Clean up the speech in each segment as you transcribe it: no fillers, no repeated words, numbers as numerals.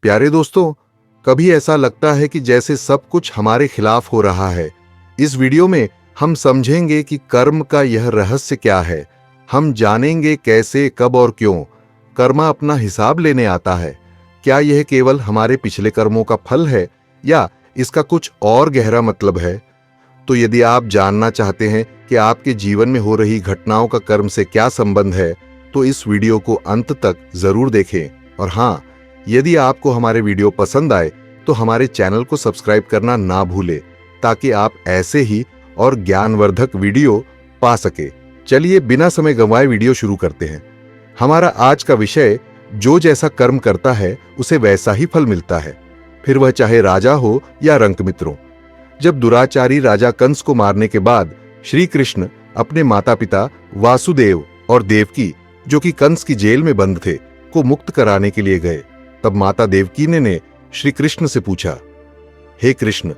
प्यारे दोस्तों, कभी ऐसा लगता है कि जैसे सब कुछ हमारे खिलाफ हो रहा है। इस वीडियो में हम समझेंगे कि कर्म का यह रहस्य क्या है। हम जानेंगे कैसे, कब और क्यों कर्म अपना हिसाब लेने आता है। क्या यह केवल हमारे पिछले कर्मों का फल है या इसका कुछ और गहरा मतलब है? तो यदि आप जानना चाहते हैं कि आपके जीवन में हो रही घटनाओं का कर्म से क्या संबंध है, तो इस वीडियो को अंत तक जरूर देखें। और हाँ, यदि आपको हमारे वीडियो पसंद आए तो हमारे चैनल को सब्सक्राइब करना ना भूलें, ताकि आप ऐसे ही और ज्ञानवर्धक वीडियो पा सके। चलिए बिना समय गंवाए वीडियो शुरू करते हैं। हमारा आज का विषय, जो जैसा कर्म करता है उसे वैसा ही फल मिलता है, फिर वह चाहे राजा हो या रंक मित्रों। जब दुराचारी राजा कंस को मारने के बाद श्री कृष्ण अपने माता पिता वासुदेव और देवकी, जो कि कंस की जेल में बंद थे, को मुक्त कराने के लिए गए, तब माता देवकी ने श्री कृष्ण से पूछा, हे कृष्ण,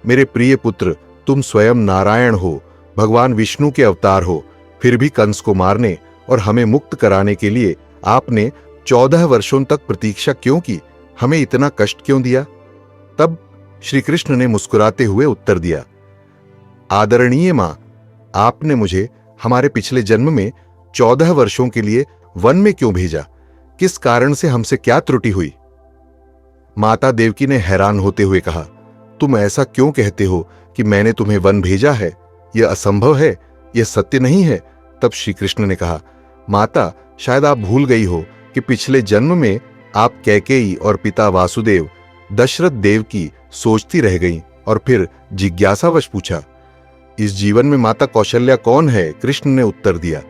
मेरे प्रिय पुत्र, तुम स्वयं नारायण हो, भगवान विष्णु के अवतार हो, फिर भी कंस को मारने और हमें मुक्त कराने के लिए आपने 14 वर्षों तक प्रतीक्षा क्यों की? हमें इतना कष्ट क्यों दिया? तब श्री कृष्ण ने मुस्कुराते हुए उत्तर दिया, आदरणीय मां, आपने मुझे हमारे पिछले जन्म में 14 वर्षों के लिए वन में क्यों भेजा? किस कारण से हमसे क्या त्रुटि हुई? माता देवकी ने हैरान होते हुए कहा, तुम ऐसा क्यों कहते हो कि मैंने तुम्हें वन भेजा है? यह असंभव है, यह सत्य नहीं है। तब श्री कृष्ण ने कहा, माता, शायद आप भूल गई हो कि पिछले जन्म में आप कैकेयी और पिता वासुदेव दशरथ देव की सोचती रह गईं और फिर जिज्ञासावश पूछा, इस जीवन में माता कौशल्या कौन है? कृष्ण ने उत्तर दिया,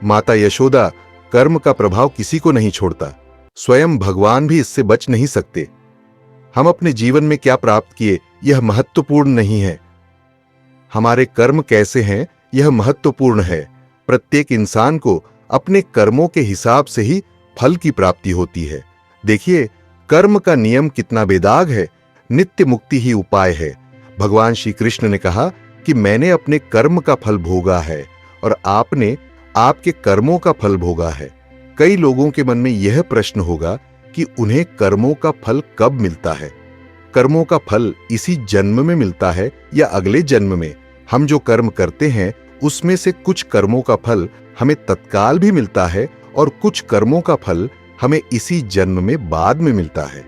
माता यशोदा, कर्म का प्रभाव किसी को नहीं छोड़ता, स्वयं भगवान भी इससे बच नहीं सकते। हम अपने जीवन में क्या प्राप्त किए यह महत्वपूर्ण नहीं है, हमारे कर्म कैसे हैं यह महत्वपूर्ण है। प्रत्येक इंसान को अपने कर्मों के हिसाब से ही फल की प्राप्ति होती है। देखिए, कर्म का नियम कितना बेदाग है, नित्य मुक्ति ही उपाय है। भगवान श्री कृष्ण ने कहा कि मैंने अपने कर्म का फल भोगा है और आपने आपके कर्मों का फल भोगा है। कई लोगों के मन में यह प्रश्न होगा कि उन्हें कर्मों का फल कब मिलता है? कर्मों का फल इसी जन्म में मिलता है या अगले जन्म में? हम जो कर्म करते हैं उसमें से कुछ कर्मों का फल हमें तत्काल भी मिलता है और कुछ कर्मों का फल हमें इसी जन्म में बाद में मिलता है।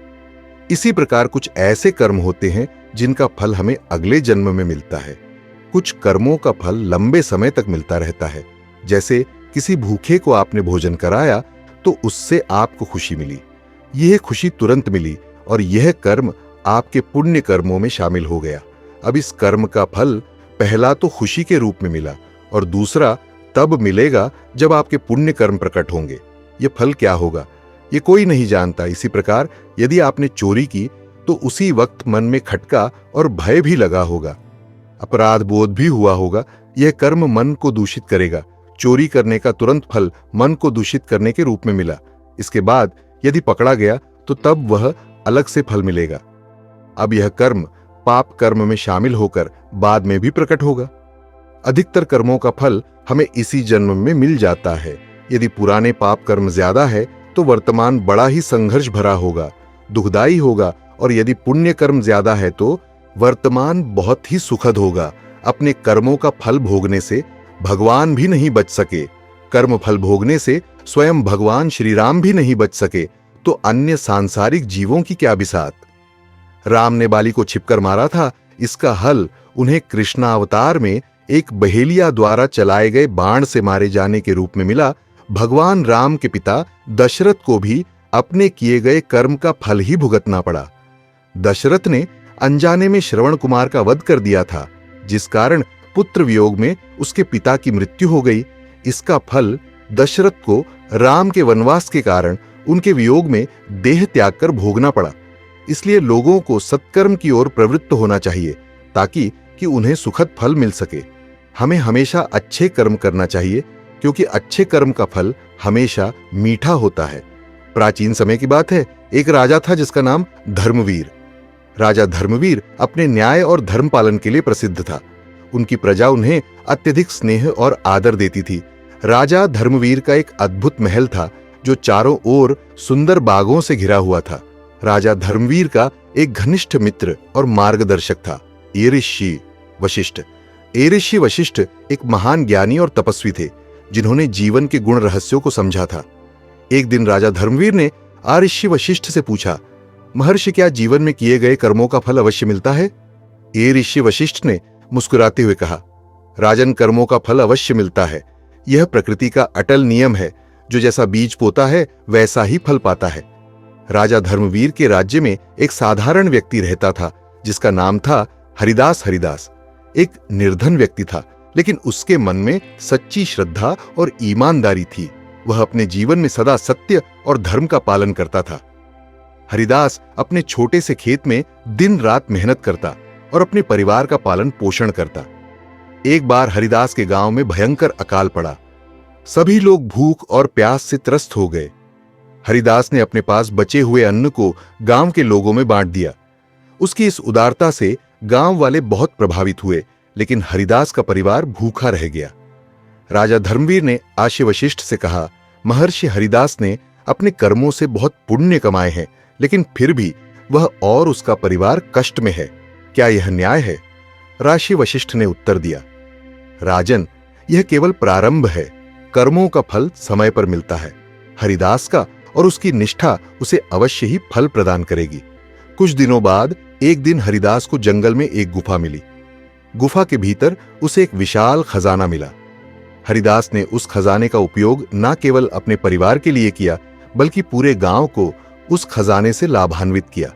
इसी प्रकार कुछ ऐसे कर्म होते हैं जिनका फल हमें अगले जन्म में मिलता है। कुछ कर्मों का फल लंबे समय तक मिलता रहता है। जैसे किसी भूखे को आपने भोजन कराया तो उससे आपको खुशी मिली। यह खुशी तुरंत मिली और यह कर्म आपके पुण्य कर्मों में शामिल हो गया। अब इस कर्म का फल पहला तो खुशी के रूप में मिला और दूसरा तब मिलेगा जब आपके पुण्य कर्म प्रकट होंगे। यह फल क्या होगा ये कोई नहीं जानता। इसी प्रकार यदि आपने चोरी की तो उसी वक्त मन में खटका और भय भी लगा होगा, अपराध बोध भी हुआ होगा। यह कर्म मन को दूषित करेगा। चोरी करने का तुरंत फल मन को दूषित करने के रूप में मिला। इसके बाद यदि पकड़ा गया तो तब वह अलग से फल मिलेगा। अब यह कर्म पाप कर्म में शामिल होकर बाद में भी प्रकट होगा। अधिकतर कर्मों का फल हमें इसी जन्म में मिल जाता है। यदि पुराने पाप कर्म ज्यादा है तो वर्तमान बड़ा ही संघर्ष भरा होगा, दुखदायी होगा, और यदि पुण्य कर्म ज्यादा है तो वर्तमान बहुत ही सुखद होगा। अपने कर्मों का फल भोगने से भगवान भी नहीं बच सके, कर्म फल भोगने से स्वयं भगवान श्री राम भी नहीं बच सके, तो अन्य सांसारिक जीवों की क्या बिसात। राम ने बाली को छिपकर मारा था, इसका हल उन्हें कृष्णावतार में एक बहेलिया द्वारा चलाए गए बाण से मारे जाने के रूप में मिला। भगवान राम के पिता दशरथ को भी अपने किए गए कर्म का फल ही भुगतना पड़ा। दशरथ ने अनजाने में श्रवण कुमार का वध कर दिया था, जिस कारण पुत्र वियोग में उसके पिता की मृत्यु हो गई। इसका फल दशरथ को राम के वनवास के कारण उनके वियोग में देह त्याग कर भोगना पड़ा। इसलिए लोगों को सत्कर्म की ओर प्रवृत्त होना चाहिए ताकि उन्हें सुखद फल मिल सके। हमें हमेशा अच्छे कर्म करना चाहिए, क्योंकि अच्छे कर्म का फल हमेशा मीठा होता है। प्राचीन समय की बात है, एक राजा था जिसका नाम धर्मवीर। राजा धर्मवीर अपने न्याय और धर्म पालन के लिए प्रसिद्ध था। उनकी प्रजा उन्हें अत्यधिक स्नेह और आदर देती थी। राजा धर्मवीर का एक अद्भुत महल था जो चारों ओर सुंदर बागों से घिरा हुआ था। राजा धर्मवीर का एक घनिष्ठ मित्र और मार्गदर्शक था ऋषि वशिष्ठ। ऋषि वशिष्ठ एक महान ज्ञानी और तपस्वी थे जिन्होंने जीवन के गुण रहस्यों को समझा था। एक दिन राजा धर्मवीर ने ऋषि वशिष्ठ से पूछा, महर्षि, क्या जीवन में किए गए कर्मों का फल अवश्य मिलता है? ऋषि वशिष्ठ ने मुस्कुराते हुए कहा, राजन, कर्मों का फल अवश्य मिलता है। यह प्रकृति का अटल नियम है। जो जैसा बीज बोता है वैसा ही फल पाता है। राजा धर्मवीर के राज्य में एक साधारण व्यक्ति रहता था जिसका नाम था हरिदास। हरिदास एक निर्धन व्यक्ति था, लेकिन उसके मन में सच्ची श्रद्धा और ईमानदारी थी। वह अपने जीवन में सदा सत्य और धर्म का पालन करता था। हरिदास अपने छोटे से खेत में दिन रात मेहनत करता और अपने परिवार का पालन पोषण करता। एक बार हरिदास के गांव में भयंकर अकाल पड़ा। सभी लोग भूख और प्यास से त्रस्त हो गए। हरिदास ने अपने पास बचे हुए अन्न को गांव के लोगों में बांट दिया। उसकी इस उदारता से गांव वाले बहुत प्रभावित हुए, लेकिन हरिदास का परिवार भूखा रह गया। राजा धर्मवीर ने ऋषि वशिष्ठ से कहा, महर्षि, हरिदास ने अपने कर्मों से बहुत पुण्य कमाए हैं, लेकिन फिर भी वह और उसका परिवार कष्ट में है। क्या यह न्याय है? ऋषि वशिष्ठ ने उत्तर दिया, राजन, यह केवल प्रारंभ है। कर्मों का फल समय पर मिलता है। हरिदास का और उसकी निष्ठा उसे अवश्य ही फल प्रदान करेगी। कुछ दिनों बाद एक दिन हरिदास को जंगल में एक गुफा मिली। गुफा के भीतर उसे एक विशाल खजाना मिला। हरिदास ने उस खजाने का उपयोग न केवल अपने परिवार के लिए किया, बल्कि पूरे गांव को उस खजाने से लाभान्वित किया।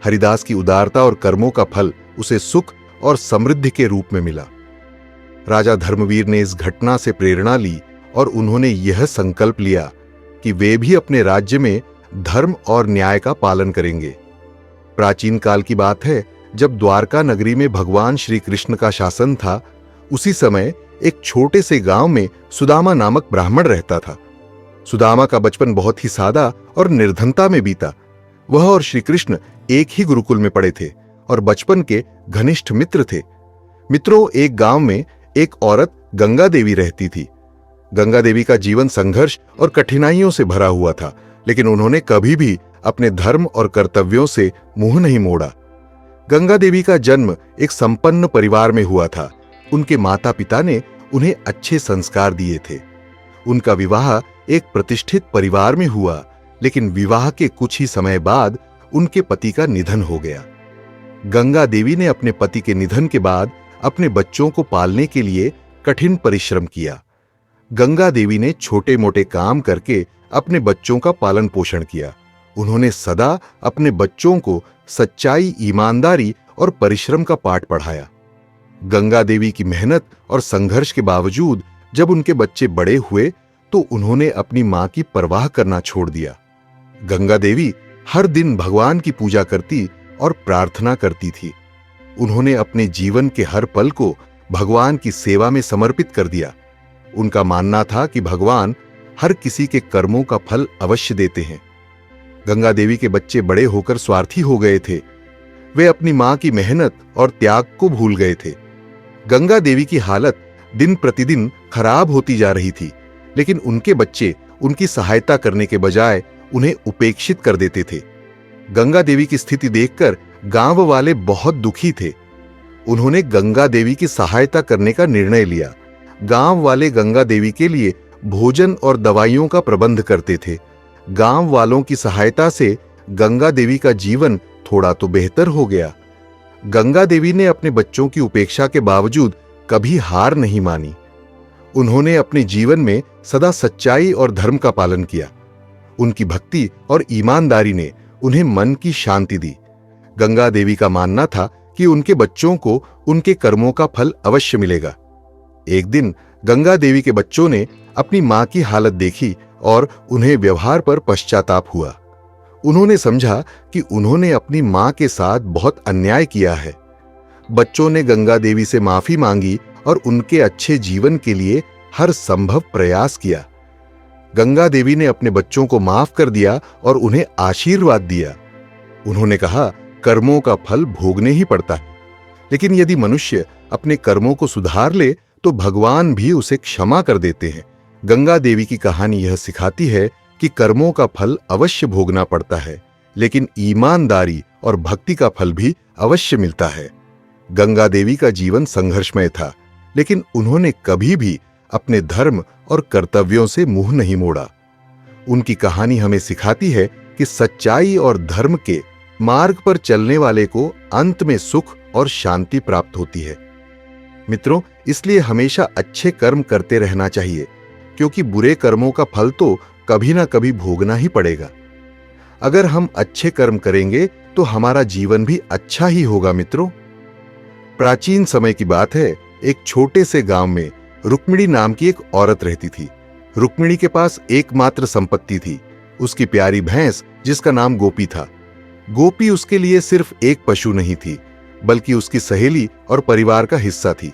हरिदास की उदारता और कर्मों का फल उसे सुख और समृद्धि के रूप में मिला। राजा धर्मवीर ने इस घटना से प्रेरणा ली और उन्होंने यह संकल्प लिया कि वे भी अपने राज्य में धर्म और न्याय का पालन करेंगे। प्राचीन काल की बात है, जब द्वारका नगरी में भगवान श्री कृष्ण का शासन था। उसी समय एक छोटे से गांव में सुदामा नामक ब्राह्मण रहता था। सुदामा का बचपन बहुत ही सादा और निर्धनता में बीता। वह और श्री कृष्ण एक ही गुरुकुल में पढ़े थे और बचपन के घनिष्ठ मित्र थे। मित्रों, एक गांव में एक औरत गंगा देवी रहती थी। गंगा देवी का जीवन संघर्ष और कठिनाइयों से भरा हुआ था, लेकिन उन्होंने कभी भी अपने धर्म और कर्तव्यों से मुंह नहीं मोड़ा। गंगा देवी का जन्म एक संपन्न परिवार में हुआ था। उनके माता पिता ने उन्हें अच्छे संस्कार दिए थे। उनका विवाह एक प्रतिष्ठित परिवार में हुआ, लेकिन विवाह के कुछ ही समय बाद उनके पति का निधन हो गया। गंगा देवी ने अपने पति के निधन के बाद अपने बच्चों को पालने के लिए कठिन परिश्रम किया। गंगा देवी ने छोटे मोटे काम करके अपने बच्चों का पालन पोषण किया। उन्होंने सदा अपने बच्चों को सच्चाई, ईमानदारी और परिश्रम का पाठ पढ़ाया। गंगा देवी की मेहनत और संघर्ष के बावजूद जब उनके बच्चे बड़े हुए तो उन्होंने अपनी मां की परवाह करना छोड़ दिया। गंगा देवी हर दिन भगवान की पूजा करती और प्रार्थना करती थी। उन्होंने अपने जीवन के हर पल को भगवान की सेवा में समर्पित कर दिया। उनका मानना था कि भगवान हर किसी के कर्मों का फल अवश्य देते हैं। गंगा देवी के बच्चे बड़े होकर स्वार्थी हो गए थे। वे अपनी मां की मेहनत और त्याग को भूल गए थे। गंगा देवी की हालत दिन प्रतिदिन खराब होती जा रही थी, लेकिन उनके बच्चे उनकी सहायता करने के बजाय उन्हें उपेक्षित कर देते थे। गंगा देवी की स्थिति देखकर गांव वाले बहुत दुखी थे। उन्होंने गंगा देवी की सहायता करने का निर्णय लिया। गांव वाले गंगा देवी के लिए भोजन और दवाइयों का प्रबंध करते थे। गांव वालों की सहायता से गंगा देवी का जीवन थोड़ा तो बेहतर हो गया। गंगा देवी ने अपने बच्चों की उपेक्षा के बावजूद कभी हार नहीं मानी। उन्होंने अपने जीवन में सदा सच्चाई और धर्म का पालन किया। उनकी भक्ति और ईमानदारी ने उन्हें मन की शांति दी। गंगा देवी का मानना था कि उनके बच्चों को उनके कर्मों का फल अवश्य मिलेगा। एक दिन गंगा देवी के बच्चों ने अपनी मां की हालत देखी और उन्हें व्यवहार पर पश्चाताप हुआ। उन्होंने समझा कि उन्होंने अपनी मां के साथ बहुत अन्याय किया है। बच्चों ने गंगा देवी से माफी मांगी और उनके अच्छे जीवन के लिए हर संभव प्रयास किया। गंगा देवी ने अपने बच्चों को माफ कर दिया और उन्हें आशीर्वाद दिया। उन्होंने कहा, कर्मों का फल भोगने ही पड़ता है, लेकिन यदि मनुष्य अपने कर्मों को सुधार ले तो भगवान भी उसे क्षमा कर देते हैं। गंगा देवी की कहानी यह सिखाती है कि कर्मों का फल अवश्य भोगना पड़ता है, लेकिन ईमानदारी और भक्ति का फल भी अवश्य मिलता है। गंगा देवी का जीवन संघर्षमय था, लेकिन उन्होंने कभी भी अपने धर्म और कर्तव्यों से मुंह नहीं मोड़ा। उनकी कहानी हमें सिखाती है कि सच्चाई और धर्म के मार्ग पर चलने वाले को अंत में सुख और शांति प्राप्त होती है। मित्रों, इसलिए हमेशा अच्छे कर्म करते रहना चाहिए, क्योंकि बुरे कर्मों का फल तो कभी ना कभी भोगना ही पड़ेगा। अगर हम अच्छे कर्म करेंगे तो हमारा जीवन भी अच्छा ही होगा। मित्रों, प्राचीन समय की बात है, एक छोटे से गांव में रुक्मिणी नाम की एक औरत रहती थी। रुक्मिणी के पास एकमात्र संपत्ति थी, उसकी प्यारी भैंस जिसका नाम गोपी था। गोपी उसके लिए सिर्फ एक पशु नहीं थी, बल्कि उसकी सहेली और परिवार का हिस्सा थी।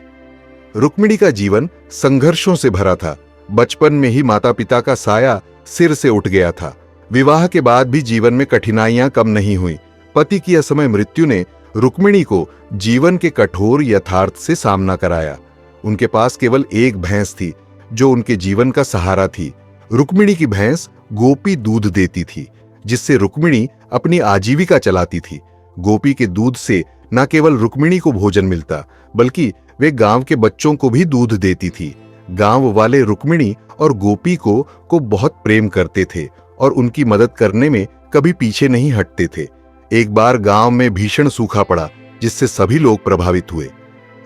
रुक्मिणी का जीवन संघर्षों से भरा था। बचपन में ही माता पिता का साया सिर से उठ गया था। विवाह के बाद भी जीवन में कठिनाइयां कम नहीं हुई। पति की असमय मृत्यु ने रुक्मिणी को जीवन के कठोर यथार्थ से सामना कराया। उनके पास केवल एक भैंस थी जो उनके जीवन का सहारा थी। रुक्मिणी की भैंस गोपी दूध देती थी, जिससे रुक्मिणी अपनी आजीविका चलाती थी। गोपी के दूध से न केवल रुक्मिणी को भोजन मिलता, बल्कि वे गांव के बच्चों को भी दूध देती थी। गांव वाले रुक्मिणी और गोपी को बहुत प्रेम करते थे और उनकी मदद करने में कभी पीछे नहीं हटते थे। एक बार गांव में भीषण सूखा पड़ा, जिससे सभी लोग प्रभावित हुए।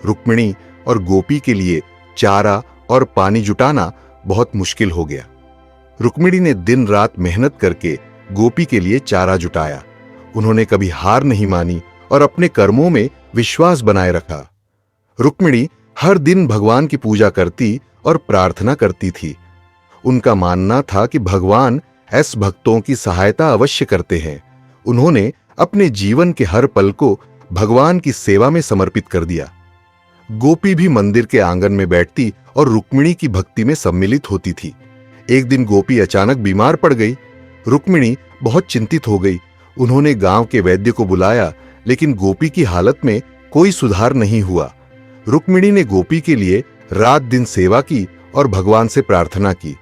रुक्मिणी और गोपी के लिए चारा और पानी जुटाना बहुत मुश्किल हो गया। रुक्मिणी ने दिन रात मेहनत करके गोपी के लिए चारा जुटाया। उन्होंने कभी हार नहीं मानी और अपने कर्मों में विश्वास बनाए रखा। रुक्मिणी हर दिन भगवान की पूजा करती और प्रार्थना करती थी। उनका मानना था कि भगवान ऐसे भक्तों की सहायता अवश्य करते हैं। उन्होंने अपने जीवन के हर पल को भगवान की सेवा में समर्पित कर दिया। गोपी भी मंदिर के आंगन में बैठती और रुक्मिणी की भक्ति में सम्मिलित होती थी। एक दिन गोपी अचानक बीमार पड़ गई। रुक्मिणी बहुत चिंतित हो गई। उन्होंने गांव के वैद्य को बुलाया, लेकिन गोपी की हालत में कोई सुधार नहीं हुआ। रुक्मिणी ने गोपी के लिए रात दिन सेवा की और भगवान से प्रार्थना की।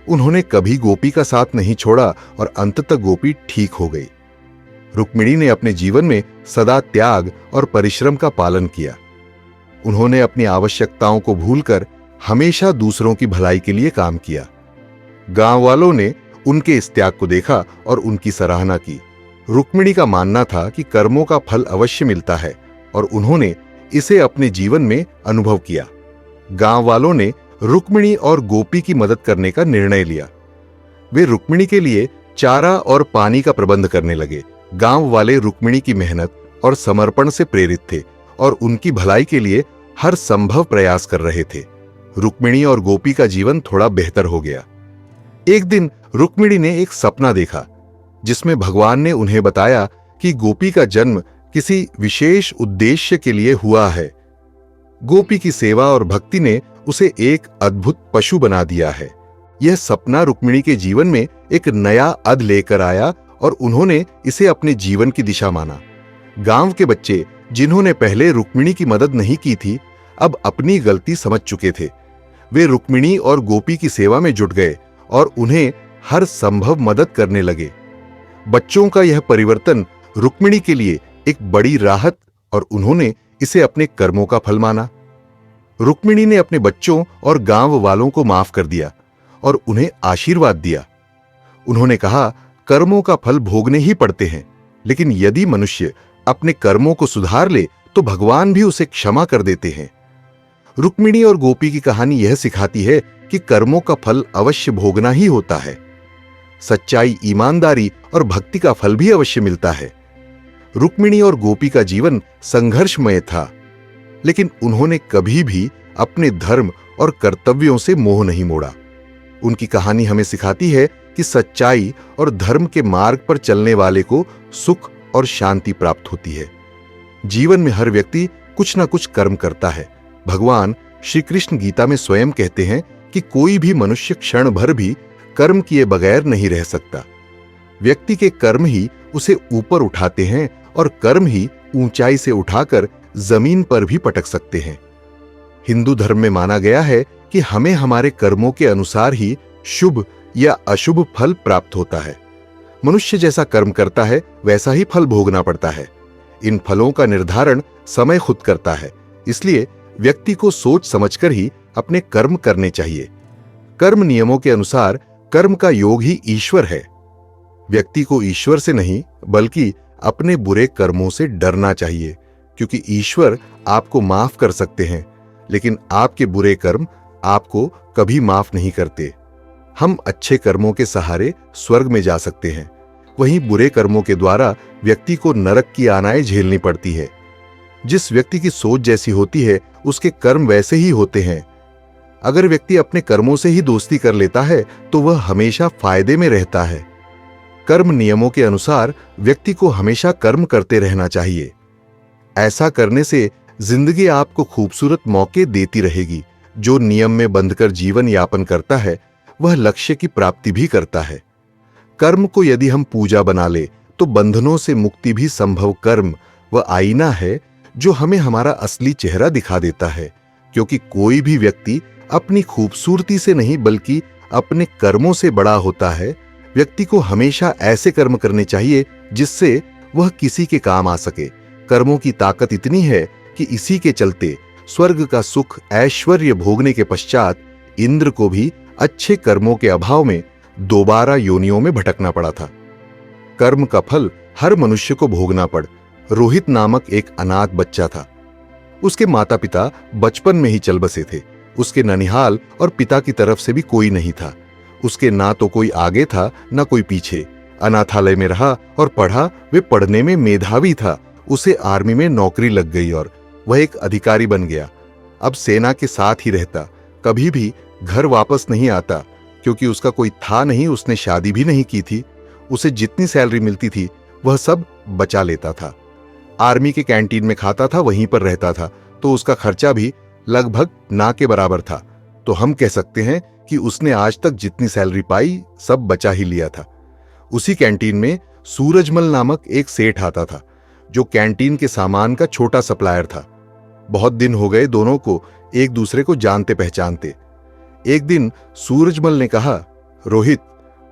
उन्होंने कभी गोपी का साथ नहीं छोड़ा और अंततः गोपी ठीक हो गई। रुक्मिणी ने अपने जीवन में सदा त्याग और परिश्रम का पालन किया। उन्होंने अपनी आवश्यकताओं को भूलकर हमेशा दूसरों की भलाई के लिए काम किया। गांव वालों ने उनके इस त्याग को देखा और उनकी सराहना की। रुक्मिणी का मानना था कि कर्मों का फल अवश्य मिलता है और उन्होंने इसे अपने जीवन में अनुभव किया। गांव वालों ने रुक्मिणी और गोपी की मदद करने का निर्णय लिया। वे रुक्मिणी के लिए चारा और पानी का प्रबंध करने लगे। गांव वाले रुक्मिणी की मेहनत और समर्पण से प्रेरित थे और उनकी भलाई के लिए हर संभव प्रयास कर रहे थे। रुक्मिणी और गोपी का जीवन थोड़ा बेहतर हो गया। एक दिन रुक्मिणी ने एक सपना देखा, जिसमें भगवान ने उन्हें बताया कि गोपी का जन्म किसी विशेष उद्देश्य के लिए हुआ है। गोपी की सेवा और भक्ति ने उसे एक अद्भुत पशु बना दिया है। यह सपना रुक्मिणी के जीवन में एक नया अद लेकर आया और उन्होंने इसे अपने जीवन की दिशा माना। गांव के बच्चे, जिन्होंने पहले रुक्मिणी की मदद नहीं की थी, अब अपनी गलती समझ चुके थे। वे रुक्मिणी और गोपी की सेवा में जुट गए और उन्हें हर संभव मदद करने लगे। बच्चों का यह परिवर्तन रुक्मिणी के लिए एक बड़ी राहत और उन्होंने इसे अपने कर्मों का फल माना। रुक्मिणी ने अपने बच्चों और गांव वालों को माफ कर दिया और उन्हें आशीर्वाद दिया। उन्होंने कहा, कर्मों का फल भोगने ही पड़ते हैं, लेकिन यदि मनुष्य अपने कर्मों को सुधार ले तो भगवान भी उसे क्षमा कर देते हैं। रुक्मिणी और गोपी की कहानी यह सिखाती है कि कर्मों का फल अवश्य भोगना ही होता है। सच्चाई, ईमानदारी और भक्ति का फल भी अवश्य मिलता है। रुक्मिणी और गोपी का जीवन संघर्षमय था, लेकिन उन्होंने कभी भी अपने धर्म और कर्तव्यों से मोह नहीं मोड़ा। उनकी कहानी हमें सिखाती है कि सच्चाई और धर्म के मार्ग पर चलने वाले को सुख और शांति प्राप्त होती है। जीवन में हर व्यक्ति कुछ न कुछ कर्म करता है। भगवान श्री कृष्ण गीता में स्वयं कहते हैं कि कोई भी मनुष्य क्षण भर भी कर्म किए बगैर नहीं रह सकता। व्यक्ति के कर्म ही उसे ऊपर उठाते हैं और कर्म ही ऊंचाई से उठाकर जमीन पर भी पटक सकते हैं। हिंदू धर्म में माना गया है कि हमें हमारे कर्मों के अनुसार ही शुभ या अशुभ फल प्राप्त होता है। मनुष्य जैसा कर्म करता है वैसा ही फल भोगना पड़ता है। इन फलों का निर्धारण समय खुद करता है, इसलिए व्यक्ति को सोच समझकर ही अपने कर्म करने चाहिए। कर्म नियमों के अनुसार कर्म का योग ही ईश्वर है। व्यक्ति को ईश्वर से नहीं बल्कि अपने बुरे कर्मों से डरना चाहिए, क्योंकि ईश्वर आपको माफ कर सकते हैं, लेकिन आपके बुरे कर्म आपको कभी माफ नहीं करते। हम अच्छे कर्मों के सहारे स्वर्ग में जा सकते हैं, वहीं बुरे कर्मों के द्वारा व्यक्ति को नरक की आनाएं झेलनी पड़ती है। जिस व्यक्ति की सोच जैसी होती है उसके कर्म वैसे ही होते हैं। अगर व्यक्ति अपने कर्मों से ही दोस्ती कर लेता है तो वह हमेशा फायदे में रहता है। कर्म नियमों के अनुसार व्यक्ति को हमेशा कर्म करते रहना चाहिए। ऐसा करने से जिंदगी आपको खूबसूरत मौके देती रहेगी। जो नियम में बंधकर जीवन यापन करता है वह लक्ष्य की प्राप्ति भी करता है। कर्म को यदि हम पूजा बना ले तो बंधनों से मुक्ति भी संभव। कर्म वह आईना है जो हमें हमारा असली चेहरा दिखा देता है, क्योंकि कोई भी व्यक्ति अपनी खूबसूरती से नहीं बल्कि अपने कर्मों से बड़ा होता है। व्यक्ति को हमेशा ऐसे कर्म करने चाहिए जिससे वह किसी के काम आ सके। कर्मों की ताकत इतनी है कि इसी के चलते स्वर्ग का सुख ऐश्वर्य भोगने के पश्चात इंद्र को भी अच्छे कर्मों के अभाव में दोबारा योनियों में भटकना पड़ा था। कर्म का फल हर मनुष्य को भोगना पड़। रोहित नामक एक अनाथ बच्चा था। उसके माता पिता बचपन में ही चल बसे थे। उसके ननिहाल और पिता की तरफ से भी कोई नहीं था। उसके ना तो कोई आगे था ना कोई पीछे। अनाथालय में रहा और पढ़ा। वे पढ़ने में मेधावी था। उसे आर्मी में नौकरी लग गई और वह एक अधिकारी बन गया। अब सेना के साथ ही रहता, कभी भी घर वापस नहीं आता, क्योंकि उसका कोई था नहीं। उसने शादी भी नहीं की थी। उसे जितनी सैलरी मिलती थी वह सब बचा लेता था। आर्मी के कैंटीन में खाता था, वहीं पर रहता था, तो उसका खर्चा भी लगभग ना के बराबर था। तो हम कह सकते हैं कि उसने आज तक जितनी सैलरी पाई सब बचा ही लिया था। उसी कैंटीन में सूरजमल नामक एक सेठ आता था, जो कैंटीन के सामान का छोटा सप्लायर था। बहुत दिन हो गए दोनों को एक दूसरे को जानते पहचानते। एक दिन सूरजमल ने कहा, रोहित,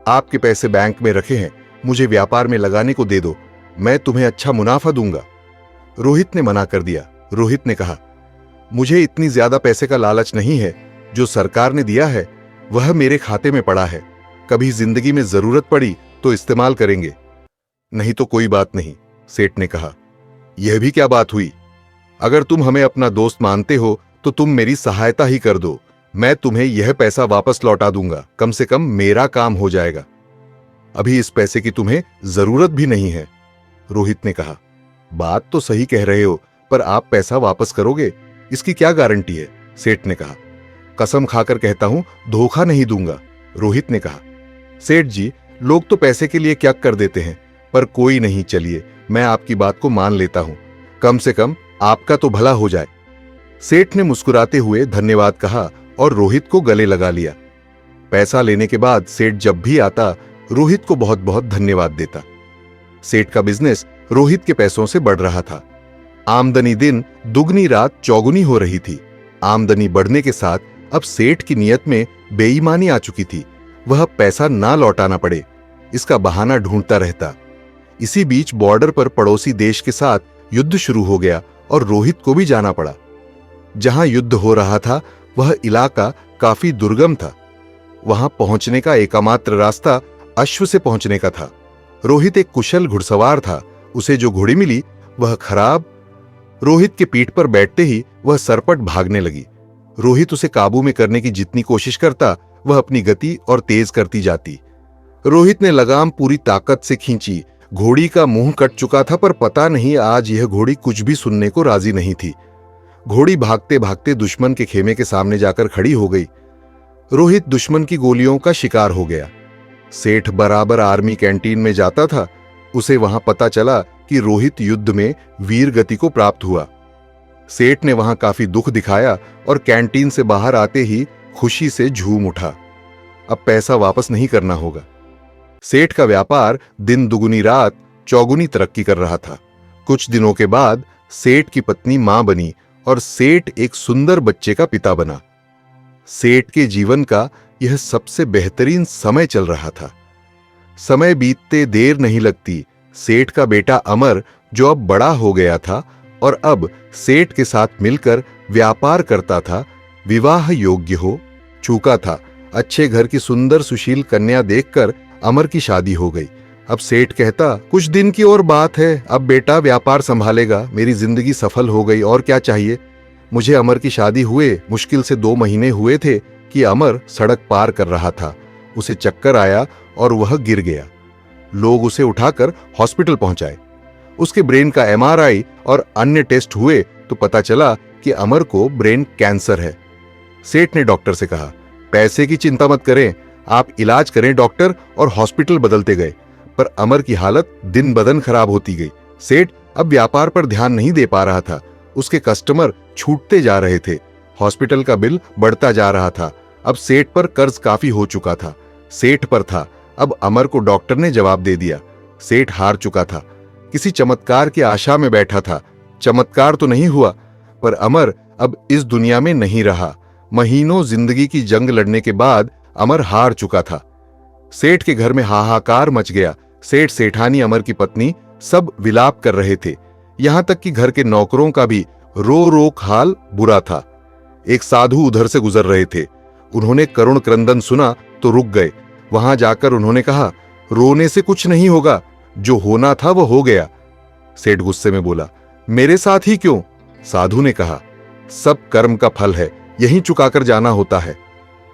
आपके पैसे बैंक में रखे हैं, मुझे व्यापार में लगाने को दे दो, मैं तुम्हें अच्छा मुनाफा दूंगा। रोहित ने मना कर दिया। रोहित ने कहा, मुझे इतनी ज्यादा पैसे का लालच नहीं है। जो सरकार ने दिया है वह मेरे खाते में पड़ा है। कभी जिंदगी में जरूरत पड़ी तो इस्तेमाल करेंगे, नहीं तो कोई बात नहीं। सेठ ने कहा, यह भी क्या बात हुई? अगर तुम हमें अपना दोस्त मानते हो तो तुम मेरी सहायता ही कर दो। मैं तुम्हें यह पैसा वापस लौटा दूंगा, कम से कम मेरा काम हो जाएगा। अभी इस पैसे की तुम्हें जरूरत भी नहीं है। रोहित ने कहा, बात तो सही कह रहे हो, पर आप पैसा वापस करोगे इसकी क्या गारंटी है? सेठ ने कहा, कसम खाकर कहता हूं धोखा नहीं दूंगा। रोहित ने कहा, सेठ जी, लोग तो पैसे के लिए क्या कर देते हैं, पर कोई नहीं, चलिए मैं आपकी बात को मान लेता हूं, कम से कम आपका तो भला हो जाए। सेठ ने मुस्कुराते हुए धन्यवाद कहा और रोहित को गले लगा लिया। पैसा लेने के बाद सेठ जब भी आता रोहित को बहुत बहुत धन्यवाद देता। सेठ का बिजनेस रोहित के पैसों से बढ़ रहा था। आमदनी दिन दुगनी रात चौगुनी हो रही थी। आमदनी बढ़ने के साथ अब सेठ की नीयत में बेईमानी आ चुकी थी। वह पैसा ना लौटाना पड़े इसका बहाना ढूंढता रहता। इसी बीच बॉर्डर पर पड़ोसी देश के साथ युद्ध शुरू हो गया और रोहित को भी जाना पड़ा। जहां युद्ध हो रहा था वह इलाका काफी दुर्गम था। वहां पहुंचने का एकमात्र रास्ता अश्व से पहुंचने का था। रोहित एक कुशल घुड़सवार था। उसे जो घोड़ी मिली वह खराब। रोहित के पीठ पर बैठते ही वह सरपट भागने लगी। रोहित उसे काबू में करने की जितनी कोशिश करता वह अपनी गति और तेज करती जाती। रोहित ने लगाम पूरी ताकत से खींची। घोड़ी का मुंह कट चुका था, पर पता नहीं आज यह घोड़ी कुछ भी सुनने को राजी नहीं थी। घोड़ी भागते भागते दुश्मन के खेमे के सामने जाकर खड़ी हो गई। रोहित दुश्मन की गोलियों का शिकार हो गया। सेठ बराबर आर्मी कैंटीन में जाता था। उसे वहां पता चला कि रोहित युद्ध में वीर गति को प्राप्त हुआ। सेठ ने वहां काफी दुख दिखाया और कैंटीन से बाहर आते ही खुशी से झूम उठा। अब पैसा वापस नहीं करना होगा। सेठ का व्यापार दिन दुगुनी रात चौगुनी तरक्की कर रहा था। कुछ दिनों के बाद सेठ की पत्नी मां बनी और सेठ एक सुंदर बच्चे का पिता बना। सेठ के जीवन का यह सबसे बेहतरीन समय चल रहा था। समय बीतते देर नहीं लगती। सेठ का बेटा अमर, जो अब बड़ा हो गया था और अब सेठ के साथ मिलकर व्यापार करता था, विवाह योग्य हो चुका था। अच्छे घर की सुंदर सुशील कन्या देखकर अमर की शादी हो गई। अब सेठ कहता, कुछ दिन की और बात है, अब बेटा व्यापार संभालेगा, मेरी जिंदगी सफल हो गई, और क्या चाहिए। मुझे अमर की शादी हुए मुश्किल से 2 महीने हुए थे कि अमर सड़क पार कर रहा था। उसे चक्कर आया और वह गिर गया। लोग उसे उठाकर हॉस्पिटल पहुंचाए। उसके ब्रेन का MRI और अन्य टेस्ट हुए तो पता चला कि अमर को ब्रेन कैंसर है। सेठ ने डॉक्टर से कहा, पैसे की चिंता मत करें, आप इलाज करें। डॉक्टर और हॉस्पिटल बदलते गए, पर अमर की हालत दिन ब दिन खराब होती गई। सेठ अब व्यापार पर ध्यान नहीं दे पा रहा था। उसके कस्टमर छूटते जा रहे थे। हॉस्पिटल का बिल बढ़ता जा रहा था। अब सेठ पर कर्ज काफी हो चुका था। सेठ पर था। अब अमर को डॉक्टर ने जवाब दे दिया। सेठ हार चुका था। किसी चमत्कार की आशा में बैठा था। चमत्कार तो नहीं हुआ, पर अमर अब इस दुनिया में नहीं रहा। महीनों जिंदगी की जंग लड़ने के बाद अमर हार चुका था। सेठ के घर में हाहाकार मच गया। सेठ, सेठानी, अमर की पत्नी सब विलाप कर रहे थे। यहां तक कि घर के नौकरों का भी रो रो हाल बुरा था। एक साधु उधर से गुजर रहे थे। उन्होंने करुण क्रंदन सुना तो रुक गए। वहां जाकर उन्होंने कहा, रोने से कुछ नहीं होगा, जो होना था वो हो गया। सेठ गुस्से में बोला, मेरे साथ ही क्यों? साधु ने कहा, सब कर्म का फल है, यहीं चुकाकर जाना होता है।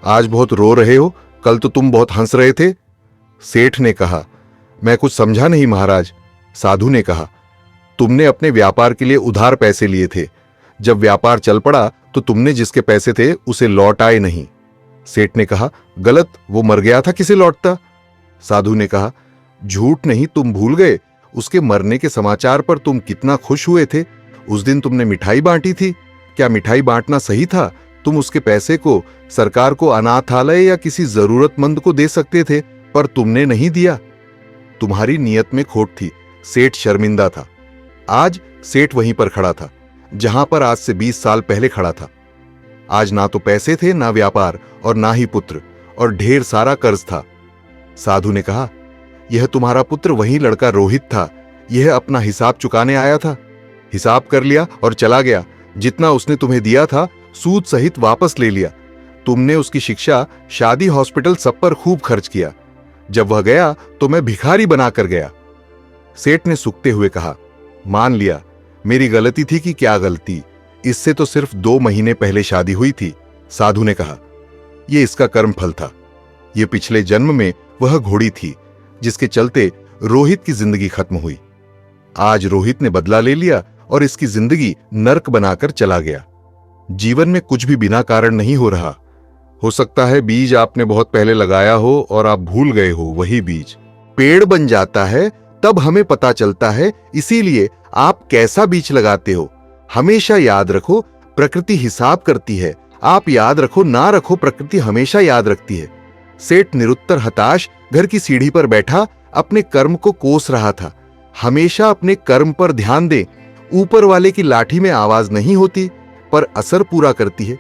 आज बहुत रो रहे हो, कल तो तुम बहुत हंस रहे थे। सेठ ने कहा, मैं कुछ समझा नहीं महाराज। साधु ने कहा, तुमने अपने व्यापार के लिए उधार पैसे लिए थे। जब व्यापार चल पड़ा तो तुमने जिसके पैसे थे उसे लौटाए नहीं। सेठ ने कहा, गलत, वो मर गया था, किसे लौटता? साधु ने कहा, झूठ नहीं, तुम भूल गए। उसके मरने के समाचार पर तुम कितना खुश हुए थे। उस दिन तुमने मिठाई बांटी थी। क्या मिठाई बांटना सही था? तुम उसके पैसे को सरकार को, अनाथालय या किसी जरूरतमंद को दे सकते थे, पर तुमने नहीं दिया। तुम्हारी नियत में खोट थी। सेठ शर्मिंदा था। आज सेठ वहीं पर खड़ा था जहां पर आज से 20 साल पहले खड़ा था। आज ना तो पैसे थे, ना व्यापार, और ना ही पुत्र, और ढेर सारा कर्ज था। साधु ने कहा, यह तुम्हारा पुत्र वही लड़का रोहित था। यह अपना हिसाब चुकाने आया था। हिसाब कर लिया और चला गया। जितना उसने तुम्हें दिया था सूद सहित वापस ले लिया। तुमने उसकी शिक्षा, शादी, हॉस्पिटल सब पर खूब खर्च किया। जब वह गया तो मैं भिखारी बनाकर गया। सेठ ने सूखते हुए कहा, मान लिया, मेरी गलती थी। कि क्या गलती? इससे तो सिर्फ 2 महीने पहले शादी हुई थी। साधु ने कहा, यह इसका कर्म फल था। यह पिछले जन्म में वह घोड़ी थी जिसके चलते रोहित की जिंदगी खत्म हुई। आज रोहित ने बदला ले लिया और इसकी जिंदगी नर्क बनाकर चला गया। जीवन में कुछ भी बिना कारण नहीं हो रहा। हो सकता है बीज आपने बहुत पहले लगाया हो और आप भूल गए हो। वही बीज पेड़ बन जाता है, तब हमें पता चलता है। इसीलिए आप कैसा बीज लगाते हो, हमेशा याद रखो, प्रकृति हिसाब करती है। आप याद रखो ना रखो, प्रकृति हमेशा याद रखती है। सेठ निरुत्तर हताश घर की सीढ़ी पर बैठा अपने कर्म को कोस रहा था। हमेशा अपने कर्म पर ध्यान दें। ऊपर वाले की लाठी में आवाज नहीं होती, पर असर पूरा करती है।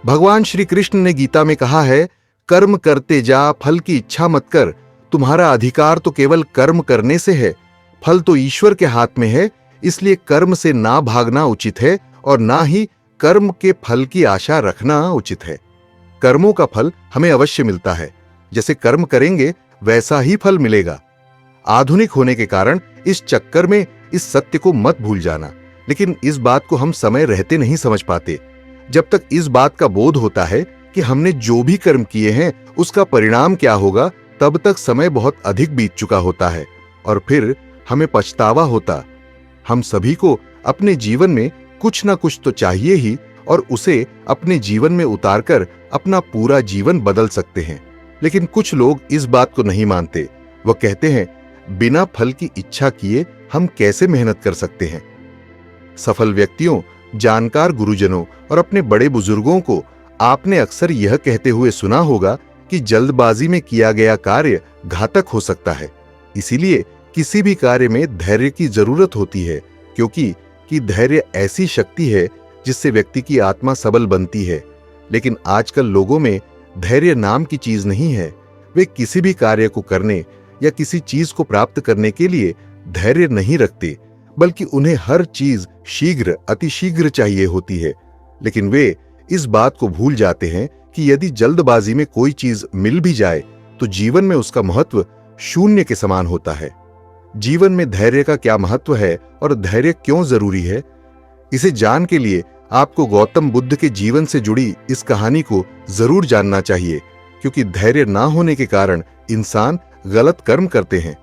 भगवान श्री कृष्ण ने गीता में कहा है, कर्म करते जा, फल की इच्छा मत कर। तुम्हारा अधिकार तो केवल कर्म करने से है, फल तो ईश्वर के हाथ में है। इसलिए कर्म से ना भागना उचित है और ना ही कर्म के फल की आशा रखना उचित है। कर्मों का फल हमें अवश्य मिलता है। जैसे कर्म करेंगे वैसा ही फल मिलेगा। आधुनिक होने के कारण इस चक्कर में इस सत्य को मत भूल जाना। लेकिन इस बात को हम समय रहते नहीं समझ पाते। जब तक इस बात का बोध होता है कि हमने जो भी कर्म किए हैं उसका परिणाम क्या होगा, तब तक समय बहुत अधिक बीत चुका होता है और फिर हमें पछतावा होता। हम सभी को अपने जीवन में कुछ ना कुछ तो चाहिए ही, और उसे अपने जीवन में उतारकर अपना पूरा जीवन बदल सकते हैं। लेकिन कुछ लोग इस बात को नहीं मानते। वह कहते हैं, बिना फल की इच्छा किए हम कैसे मेहनत कर सकते हैं। सफल व्यक्तियों, जानकार गुरुजनों और अपने बड़े बुजुर्गों को आपने अक्सर यह कहते हुए सुना होगा कि जल्दबाजी में किया गया कार्य घातक हो सकता है। इसीलिए किसी भी कार्य में धैर्य की जरूरत होती है, क्योंकि धैर्य ऐसी शक्ति है जिससे व्यक्ति की आत्मा सबल बनती है। लेकिन आजकल लोगों में धैर्य नाम की चीज नहीं है। वे किसी भी कार्य को करने या किसी चीज को प्राप्त करने के लिए धैर्य नहीं रखते, बल्कि उन्हें हर चीज शीघ्र, अतिशीघ्र चाहिए होती है। लेकिन वे इस बात को भूल जाते हैं कि यदि जल्दबाजी में कोई चीज मिल भी जाए तो जीवन में उसका महत्व शून्य के समान होता है। जीवन में धैर्य का क्या महत्व है और धैर्य क्यों जरूरी है, इसे जान के लिए आपको गौतम बुद्ध के जीवन से जुड़ी इस कहानी को जरूर जानना चाहिए, क्योंकि धैर्य ना होने के कारण इंसान गलत कर्म करते हैं।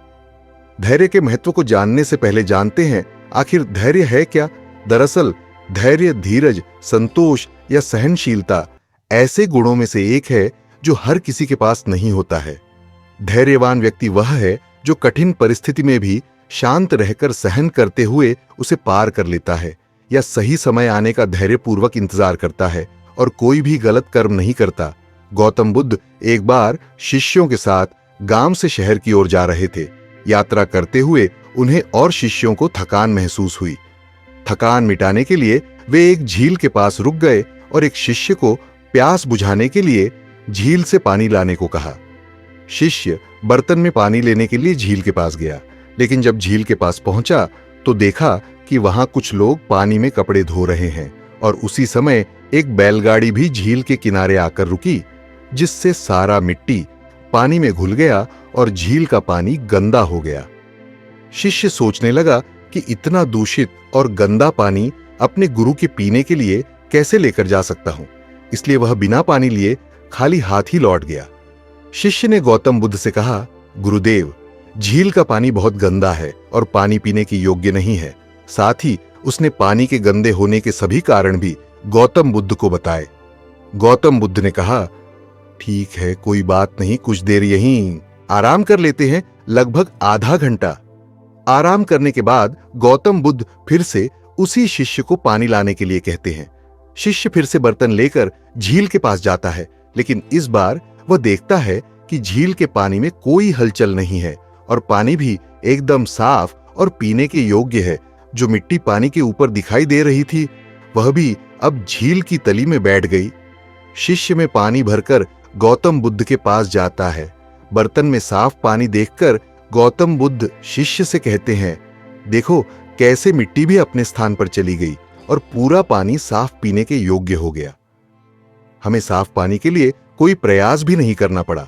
धैर्य के महत्व को जानने से पहले जानते हैं आखिर धैर्य है क्या। दरअसल धैर्य धीरज, संतोष या सहनशीलता ऐसे गुणों में से एक है जो हर किसी के पास नहीं होता है। धैर्यवान व्यक्ति वह है जो कठिन परिस्थिति में भी शांत रहकर सहन करते हुए उसे पार कर लेता है, या सही समय आने का धैर्यपूर्वक इंतजार करता है और कोई भी गलत कर्म नहीं करता। गौतम बुद्ध एक बार शिष्यों के साथ गांव से शहर की ओर जा रहे थे। यात्रा करते हुए उन्हें और शिष्यों को थकान महसूस हुई। थकान मिटाने के लिए वे एक झील के पास रुक गए और एक शिष्य को प्यास बुझाने के लिए झील से पानी लाने को कहा। शिष्य बर्तन में पानी लेने के लिए झील के पास गया, लेकिन जब झील के पास पहुंचा तो देखा कि वहां कुछ लोग पानी में कपड़े धो रहे हैं, और उसी समय एक बैलगाड़ी भी झील के किनारे आकर रुकी, जिससे सारा मिट्टी पानी में घुल गया और झील का पानी गंदा हो गया। शिष्य सोचने लगा कि इतना दूषित और गंदा पानी अपने गुरु के पीने के लिए कैसे लेकर जा सकता हूं, इसलिए वह बिना पानी लिए खाली हाथ ही लौट गया। शिष्य ने गौतम बुद्ध से कहा, गुरुदेव, झील का पानी बहुत गंदा है और पानी पीने के योग्य नहीं है। साथ ही उसने पानी के गंदे होने के सभी कारण भी गौतम बुद्ध को बताए। गौतम बुद्ध ने कहा, ठीक है, कोई बात नहीं, कुछ देर यहीं आराम कर लेते हैं, लगभग आधा घंटा। आराम करने के बाद गौतम बुद्ध फिर से उसी शिष्य को पानी लाने के लिए कहते हैं। शिष्य फिर से बर्तन लेकर झील के पास जाता है, लेकिन इस बार वह देखता है कि झील के पानी में कोई हलचल नहीं है और पानी भी एकदम साफ और पीने के योग्य है। जो मिट्टी पानी के ऊपर दिखाई दे रही थी वह भी अब झील की तली में बैठ गई। शिष्य में पानी भरकर गौतम बुद्ध के पास जाता है। बर्तन में साफ पानी देखकर गौतम बुद्ध शिष्य से कहते हैं, देखो कैसे मिट्टी भी अपने स्थान पर चली गई और पूरा पानी साफ पीने के योग्य हो गया। हमें साफ पानी के लिए कोई प्रयास भी नहीं करना पड़ा,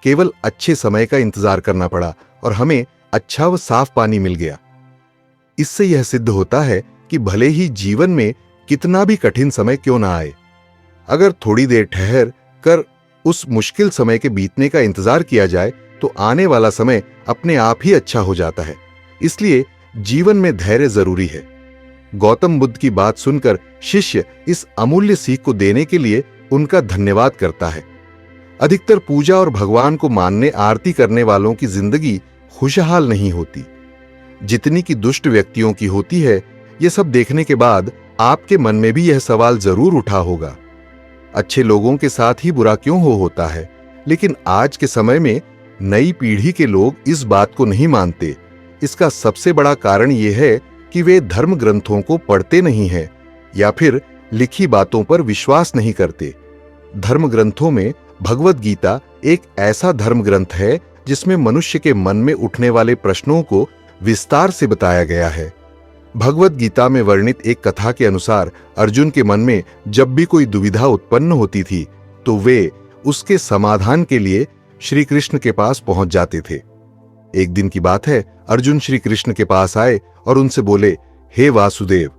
केवल अच्छे समय का इंतजार करना पड़ा और हमें अच्छा व साफ पानी मिल गया। इससे यह सिद्ध होता है कि भले ही जीवन में कितना भी कठिन समय क्यों ना आए, अगर थोड़ी देर ठहर कर उस मुश्किल समय के बीतने का इंतजार किया जाए तो आने वाला समय अपने आप ही अच्छा हो जाता है। इसलिए जीवन में धैर्य जरूरी है। गौतम बुद्ध की बात सुनकर शिष्य इस अमूल्य सीख को देने के लिए उनका धन्यवाद करता है। अधिकतर पूजा और भगवान को मानने आरती करने वालों की जिंदगी खुशहाल नहीं होती, जितनी की दुष्ट व्यक्तियों की होती है। यह सब देखने के बाद आपके मन में भी यह सवाल जरूर उठा होगा, अच्छे लोगों के साथ ही बुरा क्यों होता है। लेकिन आज के समय में नई पीढ़ी के लोग इस बात को नहीं मानते। इसका सबसे बड़ा कारण यह है कि वे धर्म ग्रंथों को पढ़ते नहीं हैं या फिर लिखी बातों पर विश्वास नहीं करते। धर्म ग्रंथों में भगवद गीता एक ऐसा धर्म ग्रंथ है जिसमें मनुष्य के मन में उठने वाले प्रश्नों को विस्तार से बताया गया है। भगवद गीता में वर्णित एक कथा के अनुसार अर्जुन के मन में जब भी कोई दुविधा उत्पन्न होती थी तो वे उसके समाधान के लिए श्री कृष्ण के पास पहुंच जाते थे। एक दिन की बात है, अर्जुन श्री कृष्ण के पास आए और उनसे बोले, हे वासुदेव,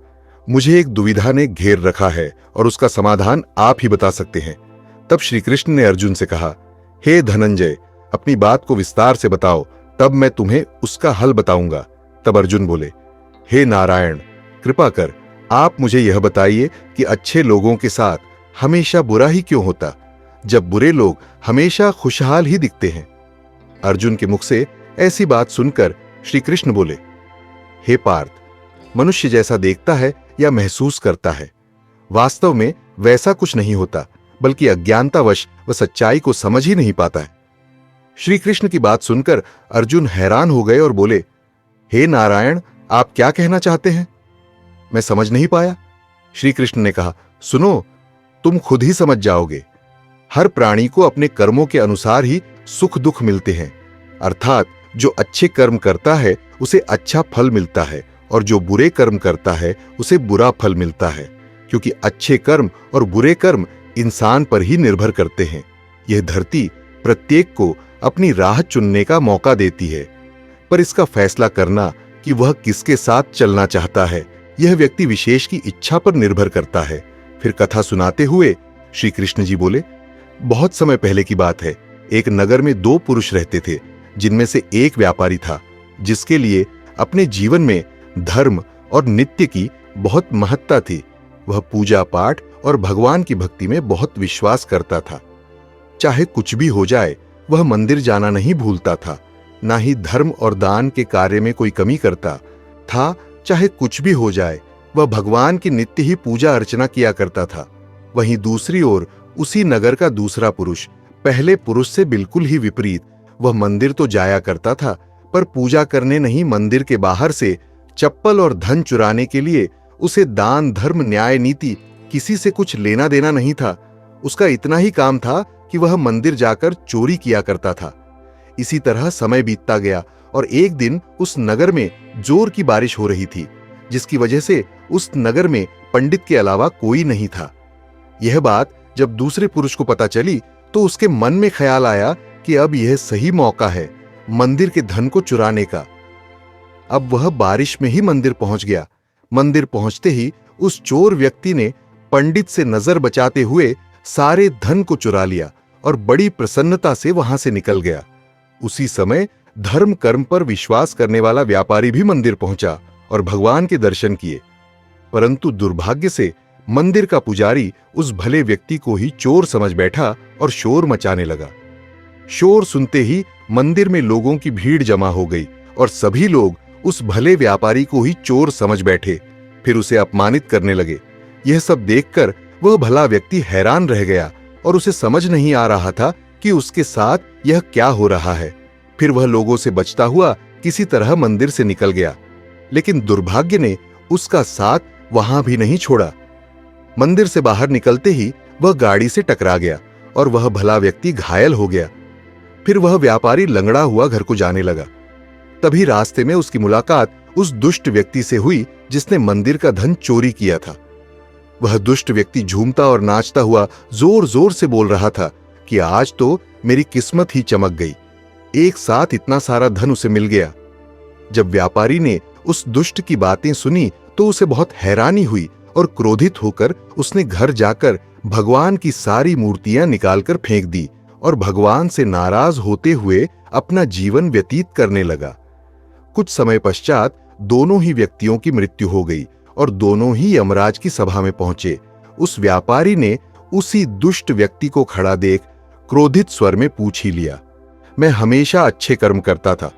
मुझे एक दुविधा ने घेर रखा है और उसका समाधान आप ही बता सकते हैं। तब श्री कृष्ण ने अर्जुन से कहा, हे धनंजय, अपनी बात को विस्तार से बताओ, तब मैं तुम्हें उसका हल बताऊंगा। तब अर्जुन बोले, हे नारायण, कृपा कर आप मुझे यह बताइए कि अच्छे लोगों के साथ हमेशा बुरा ही क्यों होता, जब बुरे लोग हमेशा खुशहाल ही दिखते हैं। अर्जुन के मुख से ऐसी बात सुनकर श्री कृष्ण बोले, हे पार्थ, मनुष्य जैसा देखता है या महसूस करता है, वास्तव में वैसा कुछ नहीं होता, बल्कि अज्ञानतावश वह सच्चाई को समझ ही नहीं पाता है। श्री कृष्ण की बात सुनकर अर्जुन हैरान हो गए और बोले, हे नारायण, आप क्या कहना चाहते हैं? मैं समझ नहीं पाया। श्री कृष्ण ने कहा, सुनो, तुम खुद ही समझ जाओगे। हर प्राणी को अपने कर्मों के अनुसार ही सुख दुख मिलते हैं, अर्थात जो अच्छे कर्म करता है उसे अच्छा फल मिलता है और जो बुरे कर्म करता है उसे बुरा फल मिलता है, क्योंकि अच्छे कर्म और बुरे कर्म इंसान पर ही निर्भर करते हैं। यह धरती प्रत्येक को अपनी राह चुनने का मौका देती है, पर इसका फैसला करना कि वह किसके साथ चलना चाहता है यह व्यक्ति विशेष की इच्छा पर निर्भर करता है। फिर कथा सुनाते हुए श्री कृष्ण जी बोले, बहुत समय पहले की बात है, एक नगर में 2 पुरुष रहते थे, जिनमें से एक व्यापारी था जिसके लिए अपने जीवन में धर्म और नित्य की बहुत महत्ता थी। वह पूजा पाठ और भगवान की भक्ति में बहुत विश्वास करता था। चाहे कुछ भी हो जाए वह मंदिर जाना नहीं भूलता था, ना ही धर्म और दान के कार्य में कोई कमी करता था। चाहे कुछ भी हो जाए वह भगवान की नित्य ही पूजा अर्चना किया करता था। वहीं दूसरी ओर उसी नगर का दूसरा पुरुष, पहले पुरुष से बिल्कुल ही विपरीत, वह मंदिर तो जाया करता था पर पूजा करने नहीं, मंदिर के बाहर से चप्पल और धन चुराने के लिए उसे दान धर्म न्याय नीति किसी से कुछ लेना देना नहीं था। उसका इतना ही काम था कि वह मंदिर जाकर चोरी किया करता था। इसी तरह समय बीतता गया और एक दिन उस नगर में जोर की बारिश हो रही थी, जिसकी वजह से उस नगर में पंडित के अलावा कोई नहीं था। यह बात जब दूसरे पुरुष को पता चली तो उसके मन में ख्याल आया कि अब यह सही मौका है मंदिर के धन को चुराने का। अब वह बारिश में ही मंदिर पहुंच गया। मंदिर पहुंचते ही उस चोर व्यक्ति ने पंडित से नजर बचाते हुए सारे धन को चुरा लिया और बड़ी प्रसन्नता से वहां से निकल गया। उसी समय धर्म कर्म पर विश्वास करने वाला व्यापारी भी मंदिर पहुंचा और भगवान के दर्शन किए, परंतु दुर्भाग्य से मंदिर का पुजारी उस भले व्यक्ति को ही चोर समझ बैठा और शोर मचाने लगा। शोर सुनते ही मंदिर में लोगों की भीड़ जमा हो गई और सभी लोग उस भले व्यापारी को ही चोर समझ बैठे, फिर उसे अपमानित करने लगे। यह सब देखकर वह भला व्यक्ति हैरान रह गया और उसे समझ नहीं आ रहा था कि उसके साथ यह क्या हो रहा है। फिर वह लोगों से बचता हुआ किसी तरह मंदिर से निकल गया, लेकिन दुर्भाग्य ने उसका साथ वहां भी नहीं छोड़ा। मंदिर से बाहर निकलते ही वह गाड़ी से टकरा गया और वह भला व्यक्ति घायल हो गया। फिर वह व्यापारी लंगड़ा हुआ घर को जाने लगा। तभी रास्ते में उसकी मुलाकात उस दुष्ट व्यक्ति से हुई जिसने मंदिर का धन चोरी किया था। वह दुष्ट व्यक्ति झूमता और नाचता हुआ जोर जोर से बोल रहा था कि आज तो मेरी किस्मत ही चमक गई, एक साथ इतना सारा धन उसे मिल गया। जब व्यापारी ने उस दुष्ट की बातें सुनी तो उसे बहुत हैरानी हुई और क्रोधित होकर उसने घर जाकर भगवान की सारी मूर्तियां निकालकर फेंक दी और भगवान से नाराज होते हुए अपना जीवन व्यतीत करने लगा। कुछ समय पश्चात दोनों ही व्यक्तियों की मृत्यु हो गई और दोनों ही यमराज की सभा में पहुंचे। उस व्यापारी ने उसी दुष्ट व्यक्ति को खड़ा देख क्रोधित स्वर में पूछ ही लिया, मैं हमेशा अच्छे कर्म करता था,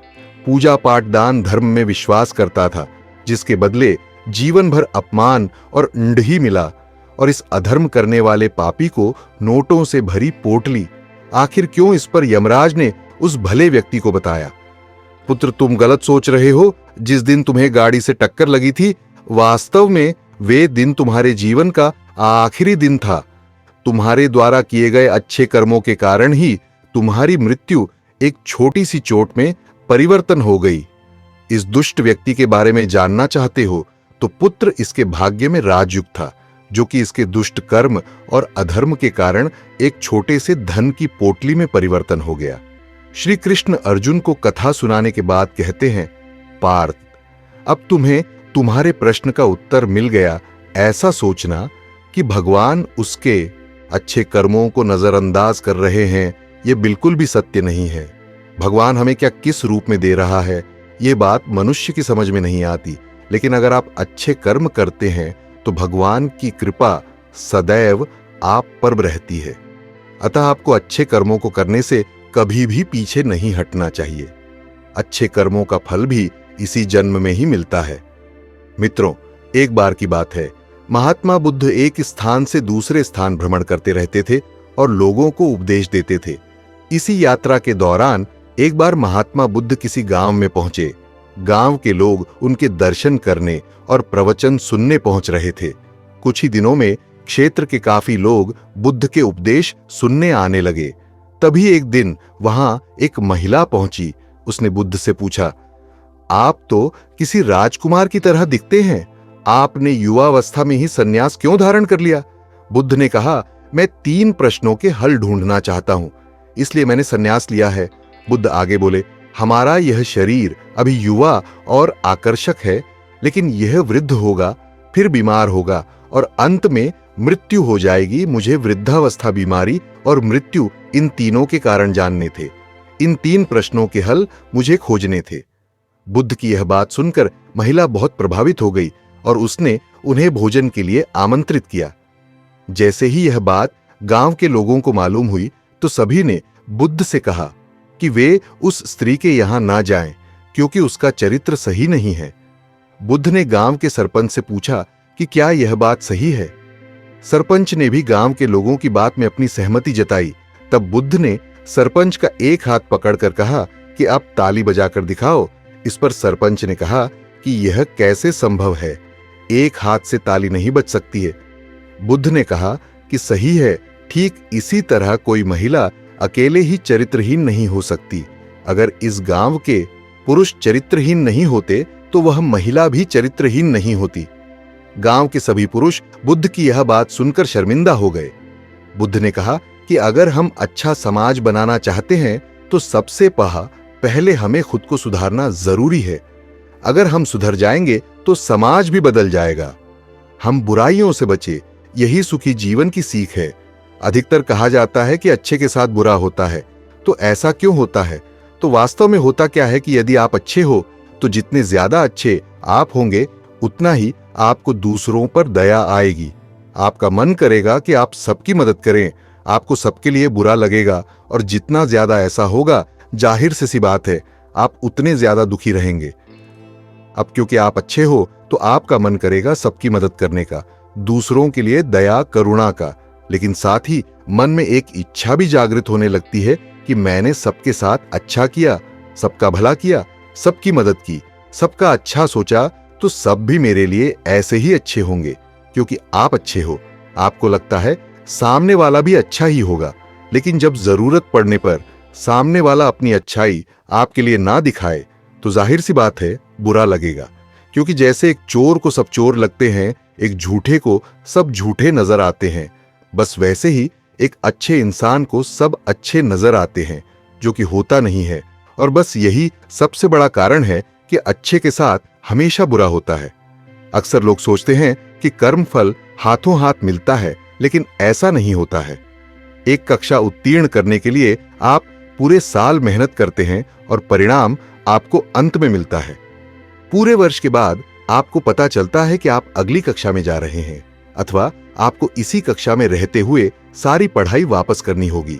पूजा पाठ दान धर्म में विश्वास करता था, जिसके बदले जीवन भर अपमान और ढही मिला, और इस अधर्म करने वाले पापी को नोटों से भरी पोटली। आखिर क्यों इस पर यमराज ने उस भले व्यक्ति को बताया, पुत्र तुम गलत सोच रहे हो। जिस दिन तुम्हें गाड़ी से टक्कर लगी थी वास्तव में वे दिन तुम्हारे जीवन का आखिरी दिन था। तुम्हारे द्वारा किए गए अच्छे कर्मों के कारण ही तुम्हारी मृत्यु एक छोटी सी चोट में परिवर्तन हो गई। इस दुष्ट व्यक्ति के बारे में जानना चाहते हो तो पुत्र इसके भाग्य में राजयुक्त था, जो कि इसके दुष्ट कर्म और अधर्म के कारण एक छोटे से धन की पोटली में परिवर्तन हो गया। श्री कृष्ण अर्जुन को कथा सुनाने के बाद कहते हैं, पार्थ, अब तुम्हें तुम्हारे प्रश्न का उत्तर मिल गया। ऐसा सोचना कि भगवान उसके अच्छे कर्मों को नजरअंदाज कर रहे हैं, यह बिल्कुल भी सत्य नहीं है। भगवान हमें क्या किस रूप में दे रहा है यह बात मनुष्य की समझ में नहीं आती, लेकिन अगर आप अच्छे कर्म करते हैं तो भगवान की कृपा सदैव आप पर रहती है। अतः आपको अच्छे कर्मों को करने से कभी भी पीछे नहीं हटना चाहिए। अच्छे कर्मों का फल भी इसी जन्म में ही मिलता है। मित्रों, एक बार की बात है, महात्मा बुद्ध एक स्थान से दूसरे स्थान भ्रमण करते रहते थे और लोगों को उपदेश देते थे। इसी यात्रा के दौरान एक बार महात्मा बुद्ध किसी गांव में पहुंचे। गांव के लोग उनके दर्शन करने और प्रवचन सुनने पहुंच रहे थे। कुछ ही दिनों में क्षेत्र के काफी लोग बुद्ध के उपदेश सुनने आने लगे। तभी एक दिन वहां एक महिला पहुंची। उसने बुद्ध से पूछा, आप तो किसी राजकुमार की तरह दिखते हैं, आपने युवावस्था में ही संन्यास क्यों धारण कर लिया? बुद्ध ने कहा, मैं 3 प्रश्नों के हल ढूंढना चाहता हूं, इसलिए मैंने संन्यास लिया है। बुद्ध आगे बोले, हमारा यह शरीर अभी युवा और आकर्षक है, लेकिन यह वृद्ध होगा, फिर बीमार होगा और अंत में मृत्यु हो जाएगी। मुझे वृद्धावस्था, बीमारी और मृत्यु, इन तीनों के कारण जानने थे। इन 3 प्रश्नों के हल मुझे खोजने थे। बुद्ध की यह बात सुनकर महिला बहुत प्रभावित हो गई और उसने उन्हें भोजन के लिए आमंत्रित किया। जैसे ही यह बात गांव के लोगों को मालूम हुई तो सभी ने बुद्ध से कहा कि वे उस स्त्री के यहां ना जाएं, क्योंकि उसका चरित्र सही नहीं है। बुद्ध ने गांव के सरपंच से पूछा कि क्या यह बात सही है। सरपंच ने भी गांव के लोगों की बात में अपनी सहमति जताई। तब बुद्ध ने सरपंच का एक हाथ पकड़कर कहा कि आप ताली बजाकर दिखाओ। इस पर सरपंच ने कहा कि यह कैसे संभव है, एक हाथ से ताली नहीं बज सकती है। बुद्ध ने कहा कि सही है, ठीक इसी तरह कोई महिला अकेले ही चरित्रहीन नहीं हो सकती। अगर इस गांव के पुरुष चरित्रहीन नहीं होते तो वह महिला भी चरित्रहीन नहीं होती। गांव के सभी पुरुष बुद्ध की यह बात सुनकर शर्मिंदा हो गए। बुद्ध ने कहा कि अगर हम अच्छा समाज बनाना चाहते हैं तो सबसे पहले हमें खुद को सुधारना जरूरी है। अगर हम सुधर जाएंगे तो समाज भी बदल जाएगा। हम बुराइयों से बचे, यही सुखी जीवन की सीख है। अधिकतर कहा जाता है कि अच्छे के साथ बुरा होता है, तो ऐसा क्यों होता है? तो वास्तव में होता क्या है कि यदि आप अच्छे हो तो जितने ज्यादा अच्छे आप होंगे उतना ही आपको दूसरों पर दया आएगी। आपका मन करेगा कि आप सबकी मदद करें, आपको सबके लिए बुरा लगेगा और जितना ज्यादा ऐसा होगा, जाहिर सी बात है, आप उतने ज्यादा दुखी रहेंगे। अब क्योंकि आप अच्छे हो तो आपका मन करेगा सबकी मदद करने का, दूसरों के लिए दया करुणा का, लेकिन साथ ही मन में एक इच्छा भी जागृत होने लगती है कि मैंने सबके साथ अच्छा किया, सबका भला किया, सबकी मदद की, सबका अच्छा सोचा, तो सब भी मेरे लिए ऐसे ही अच्छे होंगे। क्योंकि आप अच्छे हो, आपको लगता है सामने वाला भी अच्छा ही होगा, लेकिन जब जरूरत पड़ने पर सामने वाला अपनी अच्छाई आपके लिए ना दिखाए तो जाहिर सी बात है बुरा लगेगा। क्योंकि जैसे एक चोर को सब चोर लगते हैं, एक झूठे को सब झूठे नजर आते हैं, बस वैसे ही एक अच्छे इंसान को सब अच्छे नजर आते हैं, जो कि होता नहीं है। और बस यही सबसे बड़ा कारण है कि अच्छे के साथ हमेशा बुरा होता है। अक्सर लोग सोचते हैं कि कर्म फल हाथों हाथ मिलता है, लेकिन ऐसा नहीं होता है। एक कक्षा उत्तीर्ण करने के लिए आप पूरे साल मेहनत करते हैं और परिणाम आपको अंत में मिलता है। पूरे वर्ष के बाद आपको पता चलता है कि आप अगली कक्षा में जा रहे हैं, अथवा आपको इसी कक्षा में रहते हुए सारी पढ़ाई वापस करनी होगी।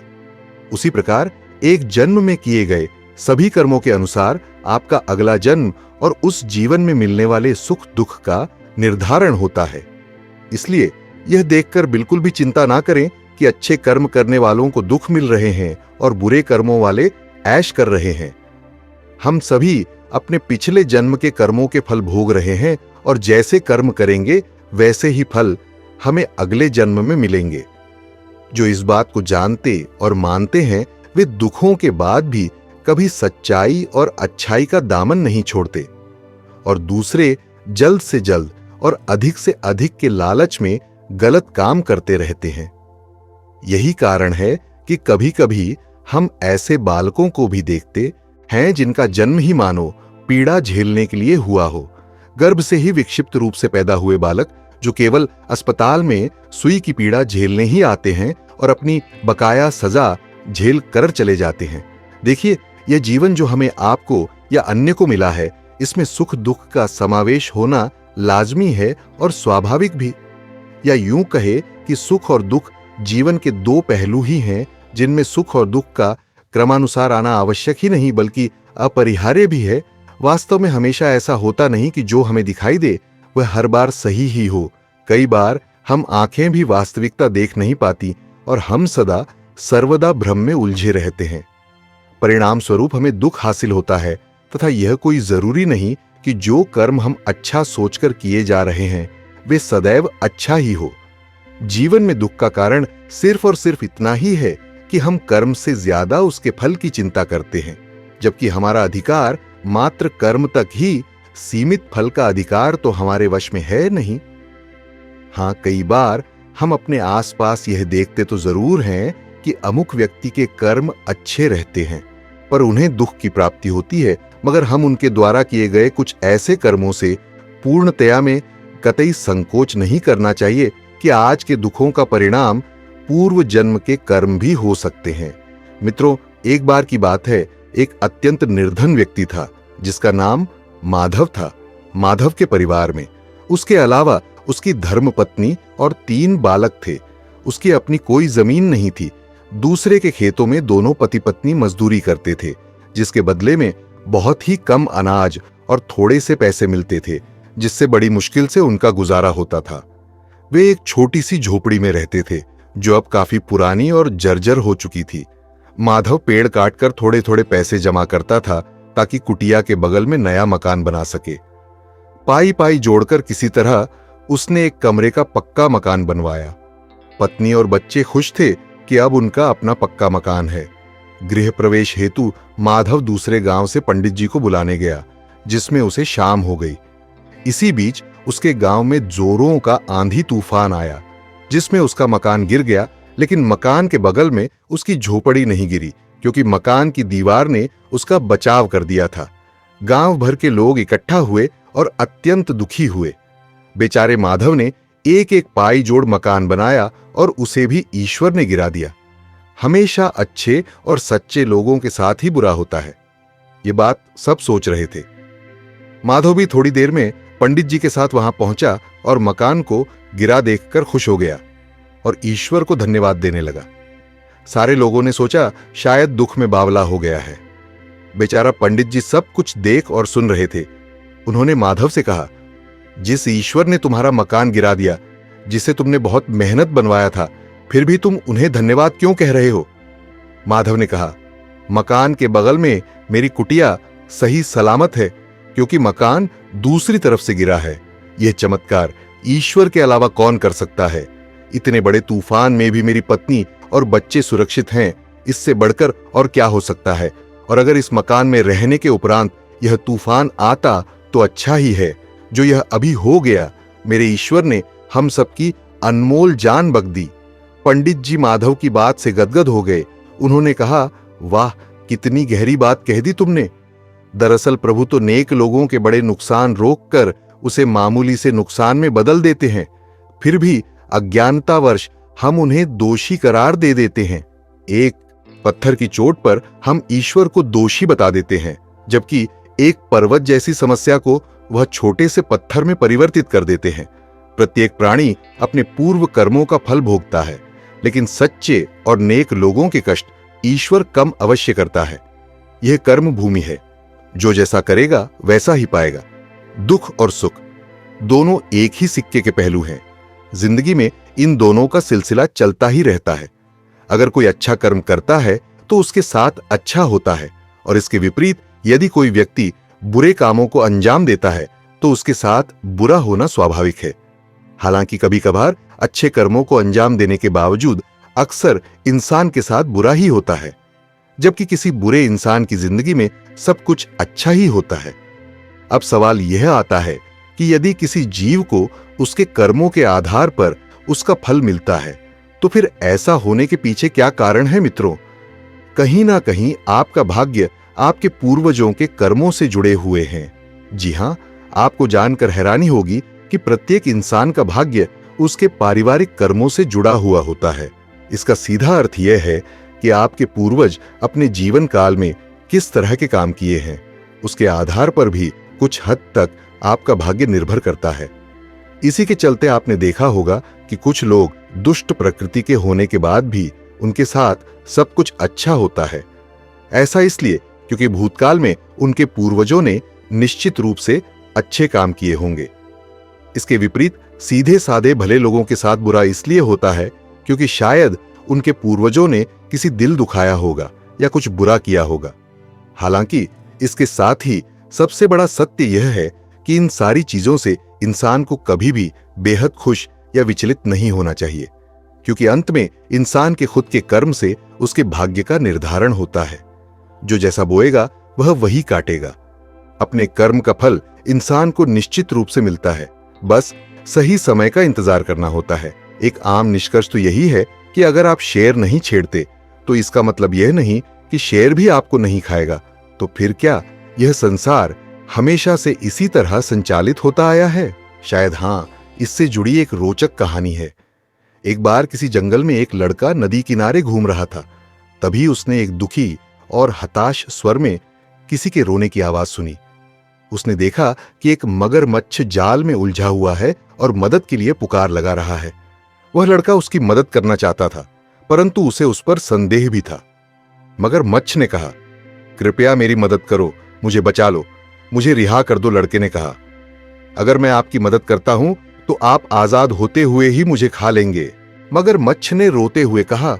उसी प्रकार एक जन्म में किए गए सभी कर्मों के अनुसार आपका अगला जन्म और उस जीवन में मिलने वाले सुख दुख का निर्धारण होता है। इसलिए यह देखकर बिल्कुल भी चिंता ना करें कि अच्छे कर्म करने वालों को दुख मिल रहे हैं और बुरे कर्मों वाले ऐश कर रहे हैं। हम सभी अपने पिछले जन्म के कर्मों के फल भोग रहे हैं और जैसे कर्म करेंगे वैसे ही फल हमें अगले जन्म में मिलेंगे। जो इस बात को जानते और मानते हैं वे दुखों के बाद भी कभी सच्चाई और अच्छाई का दामन नहीं छोड़ते और दूसरे जल्द से जल्द और अधिक से अधिक के लालच में गलत काम करते रहते हैं। यही कारण है कि कभी कभी हम ऐसे बालकों को भी देखते हैं जिनका जन्म ही मानो पीड़ा झेलने के लिए हुआ हो। गर्भ से ही विक्षिप्त रूप से पैदा हुए बालक जो केवल अस्पताल में सुई की पीड़ा झेलने ही आते हैं और अपनी बकाया सजा झेल कर चले जाते हैं। देखिए, यह जीवन जो हमें आपको या अन्य को मिला है, इसमें सुख दुख का समावेश होना लाजमी है और स्वाभाविक भी। या यूं कहे कि सुख और दुख जीवन के 2 पहलू ही हैं, जिनमें सुख और दुख का क्रमानुसार आना आवश्यक ही नहीं बल्कि अपरिहार्य भी है। वास्तव में हमेशा ऐसा होता नहीं कि जो हमें दिखाई दे वह हर बार सही ही हो। कई बार हम आंखें भी वास्तविकता देख नहीं पाती और हम सदा सर्वदा भ्रम में उलझे रहते हैं। परिणाम स्वरूप हमें दुख हासिल होता है तथा यह कोई जरूरी नहीं कि जो कर्म हम अच्छा सोचकर किए जा रहे हैं वे सदैव अच्छा ही हो। जीवन में दुख का कारण सिर्फ और सिर्फ इतना ही है कि हम कर्म से ज्यादा उसके फल की चिंता करते हैं। जबकि हमारा अधिकार मात्र कर्म तक ही सीमित, फल का अधिकार तो हमारे वश में है नहीं। हां, कई बार हम अपने आसपास यह देखते तो जरूर हैं कि अमुक व्यक्ति के कर्म अच्छे रहते हैं, पर उन्हें दुख की प्राप्ति होती है। मगर हम उनके द्वारा किए गए कुछ ऐसे कर्मों से पूर्णतया में कतई संकोच नहीं करना चाहिए कि आज के दुखों का परिणाम पूर्व जन्म के कर्म भी हो सकते हैं। मित्रों, एक बार की बात है, एक अत्यंत निर्धन व्यक्ति था जिसका नाम माधव था। माधव के परिवार में उसके अलावा उसकी धर्मपत्नी और 3 बालक थे। उसकी अपनी कोई जमीन नहीं थी। दूसरे के खेतों में दोनों पति पत्नी मजदूरी करते थे, जिसके बदले में बहुत ही कम अनाज और थोड़े से पैसे मिलते थे, जिससे बड़ी मुश्किल से उनका गुजारा होता था। वे एक छोटी सी झोपड़ी में रहते थे जो अब काफी पुरानी और जर्जर हो चुकी थी। माधव पेड़ काटकर थोड़े थोड़े पैसे जमा करता था ताकि कुटिया के बगल में नया मकान बना सके। पाई पाई जोड़कर किसी तरह उसने एक कमरे का पक्का मकान बनवाया। पत्नी और बच्चे खुश थे कि अब उनका अपना पक्का मकान है। गृह प्रवेश हेतु माधव दूसरे गांव से पंडित जी को बुलाने गया, जिसमें उसे शाम हो गई। इसी बीच उसके गांव में जोरों का आंधी तूफान आया, जिसमें उसका मकान गिर गया। लेकिन मकान के बगल में उसकी झोपड़ी नहीं गिरी, क्योंकि मकान की दीवार ने उसका बचाव कर दिया था। गांव भर के लोग इकट्ठा हुए और अत्यंत दुखी हुए। बेचारे माधव ने एक एक पाई जोड़ मकान बनाया और उसे भी ईश्वर ने गिरा दिया। हमेशा अच्छे और सच्चे लोगों के साथ ही बुरा होता है, ये बात सब सोच रहे थे। माधव भी थोड़ी देर में पंडित जी के साथ वहां पहुंचा और मकान को गिरा देखकर खुश हो गया और ईश्वर को धन्यवाद देने लगा। सारे लोगों ने सोचा शायद दुख में बावला हो गया है। बेचारा पंडित जी सब कुछ देख और सुन रहे थे। उन्होंने माधव से कहा, जिस ईश्वर ने तुम्हारा मकान गिरा दिया, जिसे तुमने बहुत मेहनत बनवाया था, फिर भी तुम उन्हें धन्यवाद क्यों कह रहे हो? माधव ने कहा, मकान के बगल में मेरी कुटिया सही सलामत है, क्योंकि मकान दूसरी तरफ से गिरा है। यह चमत्कार ईश्वर के अलावा कौन कर सकता है? इतने बड़े तूफान में भी मेरी पत्नी और बच्चे सुरक्षित हैं, इससे बढ़कर और क्या हो सकता है? और अगर इस मकान में रहने के उपरांत यह तूफान आता तो अच्छा ही है। जो यह अभी हो गया, मेरे ईश्वर ने हम सबकी अनमोल जान बख्श दी। पंडित जी माधव की बात से गदगद हो गए। उन्होंने कहा, वाह, कितनी गहरी बात कह दी तुमने। दरअसल प्रभु तो नेक लोगों के बड़े नुकसान रोककर उसे मामूली से नुकसान में बदल देते हैं, फिर भी अज्ञानतावश हम उन्हें दोषी करार दे देते हैं। एक पत्थर की चोट पर हम ईश्वर को दोषी बता देते हैं, जबकि एक पर्वत जैसी समस्या को वह छोटे से पत्थर में परिवर्तित कर देते हैं। प्रत्येक प्राणी अपने पूर्व कर्मों का फल भोगता है, लेकिन सच्चे और नेक लोगों के कष्ट ईश्वर कम अवश्य करता है। यह कर्म भूमि है, जो जैसा करेगा वैसा ही पाएगा। दुख और सुख दोनों एक ही सिक्के के पहलू हैं। जिंदगी में इन दोनों का सिलसिला चलता ही रहता है। अगर कोई अच्छा कर्म करता है तो उसके साथ अच्छा होता है, और इसके विपरीत यदि कोई व्यक्ति बुरे कामों को अंजाम देता है तो उसके साथ बुरा होना स्वाभाविक है। हालांकि कभी कभार अच्छे कर्मों को अंजाम देने के बावजूद अक्सर इंसान के साथ बुरा ही होता है, जबकि किसी बुरे इंसान की जिंदगी में सब कुछ अच्छा ही होता है। अब सवाल यह आता है कि यदि किसी जीव को उसके कर्मों के आधार पर उसका फल मिलता है, तो फिर ऐसा होने के पीछे क्या कारण है मित्रों? कहीं ना कहीं आपका भाग्य आपके पूर्वजों के कर्मों से जुड़े हुए हैं। जी हां, आपको जानकर हैरानी होगी कि प्रत्येक इंसान का भाग्य उसके पारिवारिक कर्मों से जुड़ा हुआ होता है। इसका सीधा अर्थ यह है कि आपके पूर्वज अपने जीवन काल में किस तरह के काम किए हैं, उसके आधार पर भी कुछ हद तक आपका भाग्य निर्भर करता है। इसी के चलते आपने देखा होगा कि कुछ लोग दुष्ट प्रकृति के होने के बाद भी उनके साथ सब कुछ अच्छा होता है। ऐसा इसलिए क्योंकि भूतकाल में उनके पूर्वजों ने निश्चित रूप से अच्छे काम किए होंगे। इसके विपरीत सीधे साधे भले लोगों के साथ बुरा इसलिए होता है क्योंकि शायद उनके पूर्वजों ने किसी दिल दुखाया होगा या कुछ बुरा किया होगा। हालांकि इसके साथ ही सबसे बड़ा सत्य यह है कि इन सारी चीजों से इंसान को कभी भी बेहद खुश या विचलित नहीं होना चाहिए, क्योंकि अंत में इंसान के खुद के कर्म से उसके भाग्य का निर्धारण होता है। जो जैसा बोएगा वह वही काटेगा। अपने कर्म का फल इंसान को निश्चित रूप से मिलता है, बस सही समय का इंतजार करना होता है। एक आम निष्कर्ष तो यही है कि अगर आप शेर नहीं छेड़ते तो इसका मतलब यह नहीं कि शेर भी आपको नहीं खाएगा। तो फिर क्या यह संसार हमेशा से इसी तरह संचालित होता आया है? शायद हाँ, इससे जुड़ी एक रोचक कहानी है। एक बार किसी जंगल में एक लड़का नदी किनारे घूम रहा था। तभी उसने एक दुखी और हताश स्वर में किसी के रोने की आवाज सुनी। उसने देखा कि एक मगरमच्छ जाल में उलझा हुआ है और मदद के लिए पुकार लगा रहा है। वह लड़का उसकी मदद करना चाहता था, परंतु उसे उस पर संदेह भी था। मगरमच्छ ने कहा, कृपया मेरी मदद करो, मुझे बचा लो, मुझे रिहा कर दो। लड़के ने कहा, अगर मैं आपकी मदद करता हूं तो आप आजाद होते हुए ही मुझे खा लेंगे। मगरमच्छ ने रोते हुए कहा,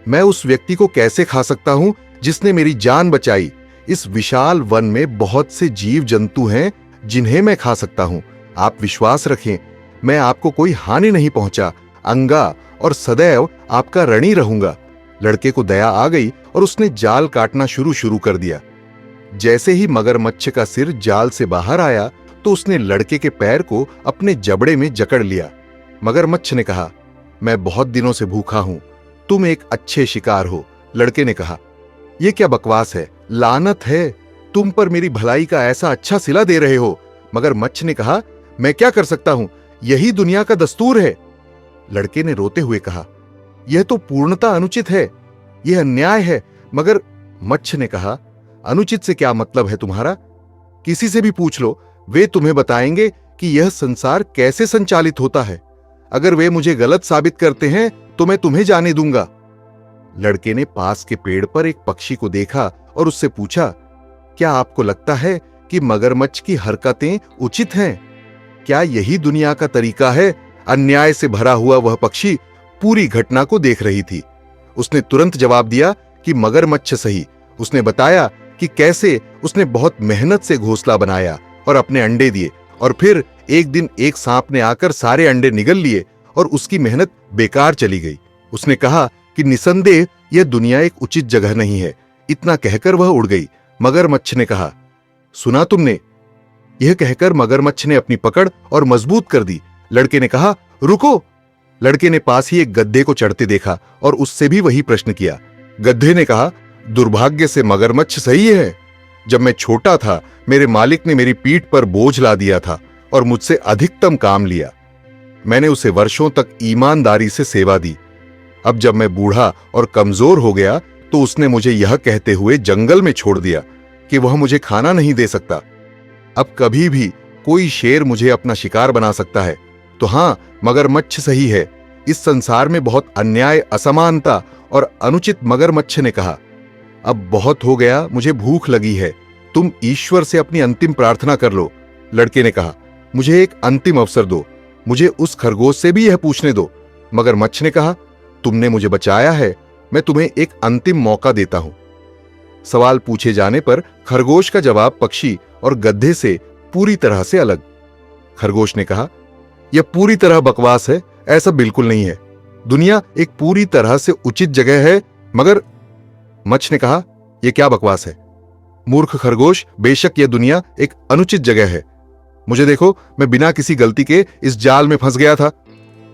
मैं उस व्यक्ति को कैसे खा सकता हूं जिसने मेरी जान बचाई? इस विशाल वन में बहुत से जीव जंतु हैं जिन्हें मैं खा सकता हूं। आप विश्वास रखें, मैं आपको कोई हानि नहीं पहुंचा अंगा और सदैव आपका ऋणी रहूंगा। लड़के को दया आ गई और उसने जाल काटना शुरू कर दिया। जैसे ही मगरमच्छ का सिर जाल से बाहर आया तो उसने लड़के के पैर को अपने जबड़े में जकड़ लिया। मगरमच्छ ने कहा, मैं बहुत दिनों से भूखा हूं, तुम एक अच्छे शिकार हो। लड़के ने कहा, यह क्या बकवास है, लानत है, तुम पर मेरी भलाई का ऐसा अच्छा सिला दे रहे हो। मगरमच्छ ने कहा, मैं क्या कर सकता हूं, यही दुनिया का दस्तूर है। लड़के ने रोते हुए कहा, यह तो पूर्णतः अनुचित है, यह अन्याय है। मगरमच्छ ने कहा, अनुचित से क्या मतलब है तुम्हारा? किसी से भी पूछ लो, वे तुम्हें बताएंगे कि यह संसार कैसे संचालित होता है। अगर वे मुझे गलत साबित करते हैं तो मैं तुम्हें जाने दूंगा। लड़के ने पास के पेड़ पर एक पक्षी को देखा और उससे पूछा, क्या आपको लगता है कि मगरमच्छ की हरकतें उचित हैं? क्या यही दुनिया का तरीका है? अन्याय से भरा हुआ वह पक्षी पूरी घटना को देख रही थी। उसने तुरंत जवाब दिया कि मगरमच्छ सही। उसने बताया कि कैसे उसने बहुत मेहनत से घोंसला बनाया और अपने अंडे दिए, और फिर एक दिन एक सांप ने आकर सारे अंडे निगल लिए और उसकी मेहनत बेकार चली गई। उसने कहा कि निसंदेह यह दुनिया एक उचित जगह नहीं है। इतना कहकर वह उड़ गई। मगरमच्छ ने कहा, सुना तुमने? यह कहकर मगरमच्छ ने अपनी पकड़ और मजबूत कर दी। लड़के ने कहा, रुको। लड़के ने पास ही एक गधे को चढ़ते देखा और उससे भी वही प्रश्न किया। गधे ने कहा, दुर्भाग्य से मगरमच्छ सही है। जब मैं छोटा था मेरे मालिक ने मेरी पीठ पर बोझ ला दिया था और मुझसे अधिकतम काम लिया। मैंने उसे वर्षों तक ईमानदारी से सेवा दी। अब जब मैं बूढ़ा और कमजोर हो गया तो उसने मुझे यह कहते हुए जंगल में छोड़ दिया कि वह मुझे खाना नहीं दे सकता। अब कभी भी कोई शेर मुझे अपना शिकार बना सकता है। तो हां, मगरमच्छ सही है। इस संसार में बहुत अन्याय, असमानता और अनुचित। मगरमच्छ ने कहा, अब बहुत हो गया, मुझे भूख लगी है, तुम ईश्वर से अपनी अंतिम प्रार्थना कर लो। लड़के ने कहा, मुझे एक अंतिम अवसर दो, मुझे उस खरगोश से भी यह पूछने दो। मगरमच्छ ने कहा, तुमने मुझे बचाया है, मैं तुम्हें एक अंतिम मौका देता हूं। सवाल पूछे जाने पर खरगोश का जवाब पक्षी और गधे से पूरी तरह से अलग। खरगोश ने कहा, यह पूरी तरह बकवास है, ऐसा बिल्कुल नहीं है। दुनिया एक पूरी तरह से उचित जगह है। मगरमच्छ ने कहा, यह क्या बकवास है? मूर्ख खरगोश, बेशक यह दुनिया एक अनुचित जगह है। मुझे देखो, मैं बिना किसी गलती के इस जाल में फंस गया था।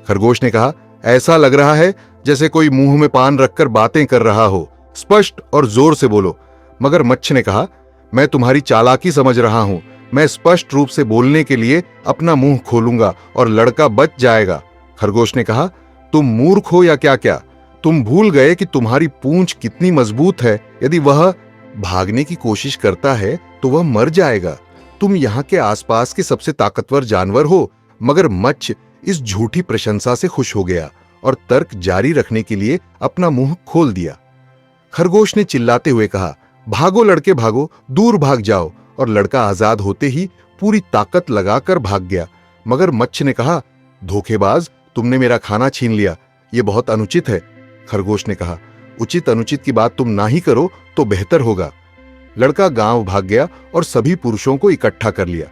खरगोश ने कहा, ऐसा लग रहा है जैसे कोई मुंह में पान रखकर बातें कर रहा हो, स्पष्ट और जोर से बोलो। मगरमच्छ ने कहा, मैं तुम्हारी चालाकी समझ रहा हूं, मैं स्पष्ट रूप से बोलने के लिए अपना मुंह खोलूंगा और लड़का बच जाएगा। खरगोश ने कहा, तुम मूर्ख हो या क्या? तुम भूल गए कि तुम्हारी पूंछ कितनी मजबूत है। यदि वह भागने की कोशिश करता है तो वह मर जाएगा। तुम यहाँ के आसपास के सबसे ताकतवर जानवर हो। मगरमच्छ इस झूठी प्रशंसा से खुश हो गया और तर्क जारी रखने के लिए अपना मुंह खोल दिया। खरगोश ने चिल्लाते हुए कहा, भागो लड़के भागो, दूर भाग जाओ। और लड़का आजाद होते ही पूरी ताकत लगाकर भाग गया। मगरमच्छ ने कहा, धोखेबाज, तुमने मेरा खाना छीन लिया, यह बहुत अनुचित है। खरगोश ने कहा, उचित अनुचित की बात तुम ना ही करो तो बेहतर होगा। लड़का गांव भाग गया और सभी पुरुषों को इकट्ठा कर लिया,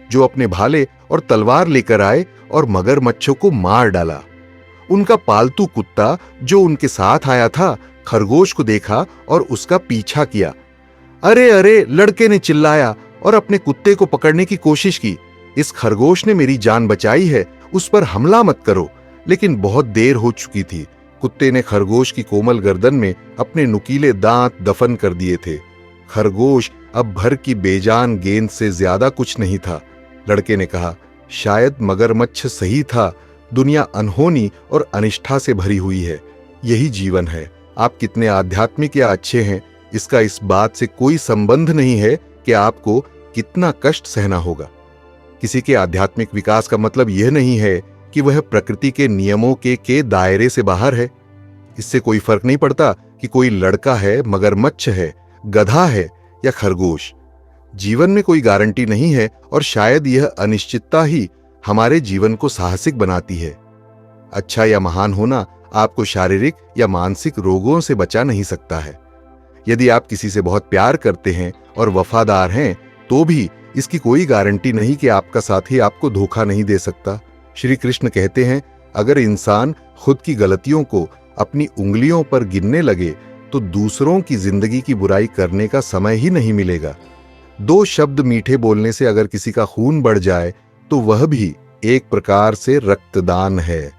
जो अपने भाले और तलवार लेकर आए और मगरमच्छों को मार डाला। उनका पालतू कुत्ता जो उनके साथ आया था, खरगोश को देखा और उसका पीछा किया। अरे अरे, लड़के ने चिल्लाया और अपने कुत्ते को पकड़ने की कोशिश की। इस खरगोश ने मेरी जान बचाई है, उस पर हमला मत करो। लेकिन बहुत देर हो चुकी थी। कुत्ते ने खरगोश की कोमल गर्दन में अपने नुकीले दांत दफन कर दिए थे। खरगोश अब भर की बेजान गेंद से ज्यादा कुछ नहीं था। लड़के ने कहा, शायद मगरमच्छ सही था, दुनिया अनहोनी और अनिष्ठा से भरी हुई है। यही जीवन है। आप कितने आध्यात्मिक या अच्छे हैं, इसका इस बात से कोई संबंध नहीं है कि आपको कितना कष्ट सहना होगा। किसी के आध्यात्मिक विकास का मतलब यह नहीं है कि वह प्रकृति के नियमों के दायरे से बाहर है। इससे कोई फर्क नहीं पड़ता कि कोई लड़का है, मगरमच्छ है, गधा है या खरगोश। जीवन में कोई गारंटी नहीं है और शायद यह अनिश्चितता ही हमारे जीवन को साहसिक बनाती है। अच्छा या महान होना आपको शारीरिक या मानसिक रोगों से बचा नहीं सकता है। यदि आप किसी से बहुत प्यार करते हैं और वफादार हैं, तो भी इसकी कोई गारंटी नहीं कि आपका साथी आपको धोखा नहीं दे सकता। श्री कृष्ण कहते हैं, अगर इंसान खुद की गलतियों को अपनी उंगलियों पर गिनने लगे तो दूसरों की जिंदगी की बुराई करने का समय ही नहीं मिलेगा। 2 शब्द मीठे बोलने से अगर किसी का खून बढ़ जाए तो वह भी एक प्रकार से रक्तदान है।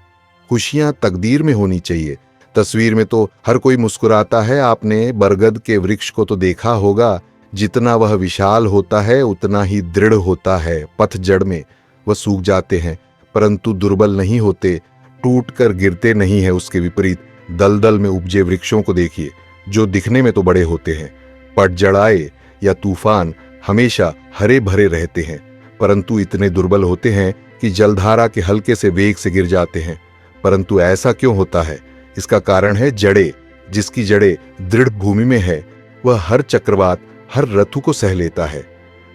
खुशियां तकदीर में होनी चाहिए। तस्वीर में तो हर कोई मुस्कुराता है। आपने बरगद के वृक्ष को तो देखा होगा, जितना वह विशाल होता है उतना ही दृढ़ होता है। पतझड़ में वह सूख जाते हैं परंतु दुर्बल नहीं होते, टूटकर गिरते नहीं है। उसके विपरीत दलदल में उपजे वृक्षों को देखिए, जो दिखने में तो बड़े होते हैं। पतझड़ आए या तूफान हमेशा हरे भरे रहते हैं परंतु इतने दुर्बल होते हैं कि जलधारा के हल्के से वेग से गिर जाते हैं। परंतु ऐसा क्यों होता है? इसका कारण है जड़ें। जिसकी जड़ें दृढ़ भूमि में है वह हर चक्रवात, हर ऋतु को सह लेता है।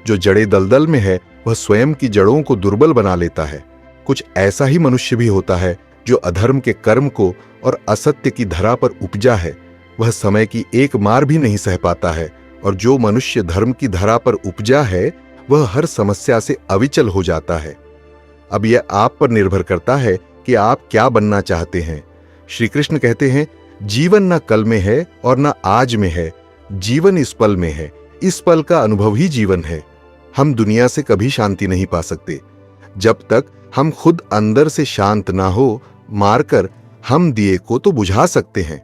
जो जड़ें दलदल में है वह स्वयं की जड़ों को दुर्बल बना लेता है। कुछ ऐसा ही मनुष्य भी होता है जो अधर्म के कर्म को और असत्य की धरा पर उपजा है। वह समय की एक मार भी नहीं सह पाता है और जो मनुष्य धर्म की धरा पर उपजा है वह हर समस्या से अविचल हो जाता है। अब यह आप पर निर्भर करता है कि आप क्या बनना चाहते हैं। श्री कृष्ण कहते हैं, जीवन न कल में है और न आज में है, जीवन इस पल में है। इस पल का अनुभव ही जीवन है। हम दुनिया से कभी शांति नहीं पा सकते जब तक हम खुद अंदर से शांत ना हो। मारकर हम दिए को तो बुझा सकते हैं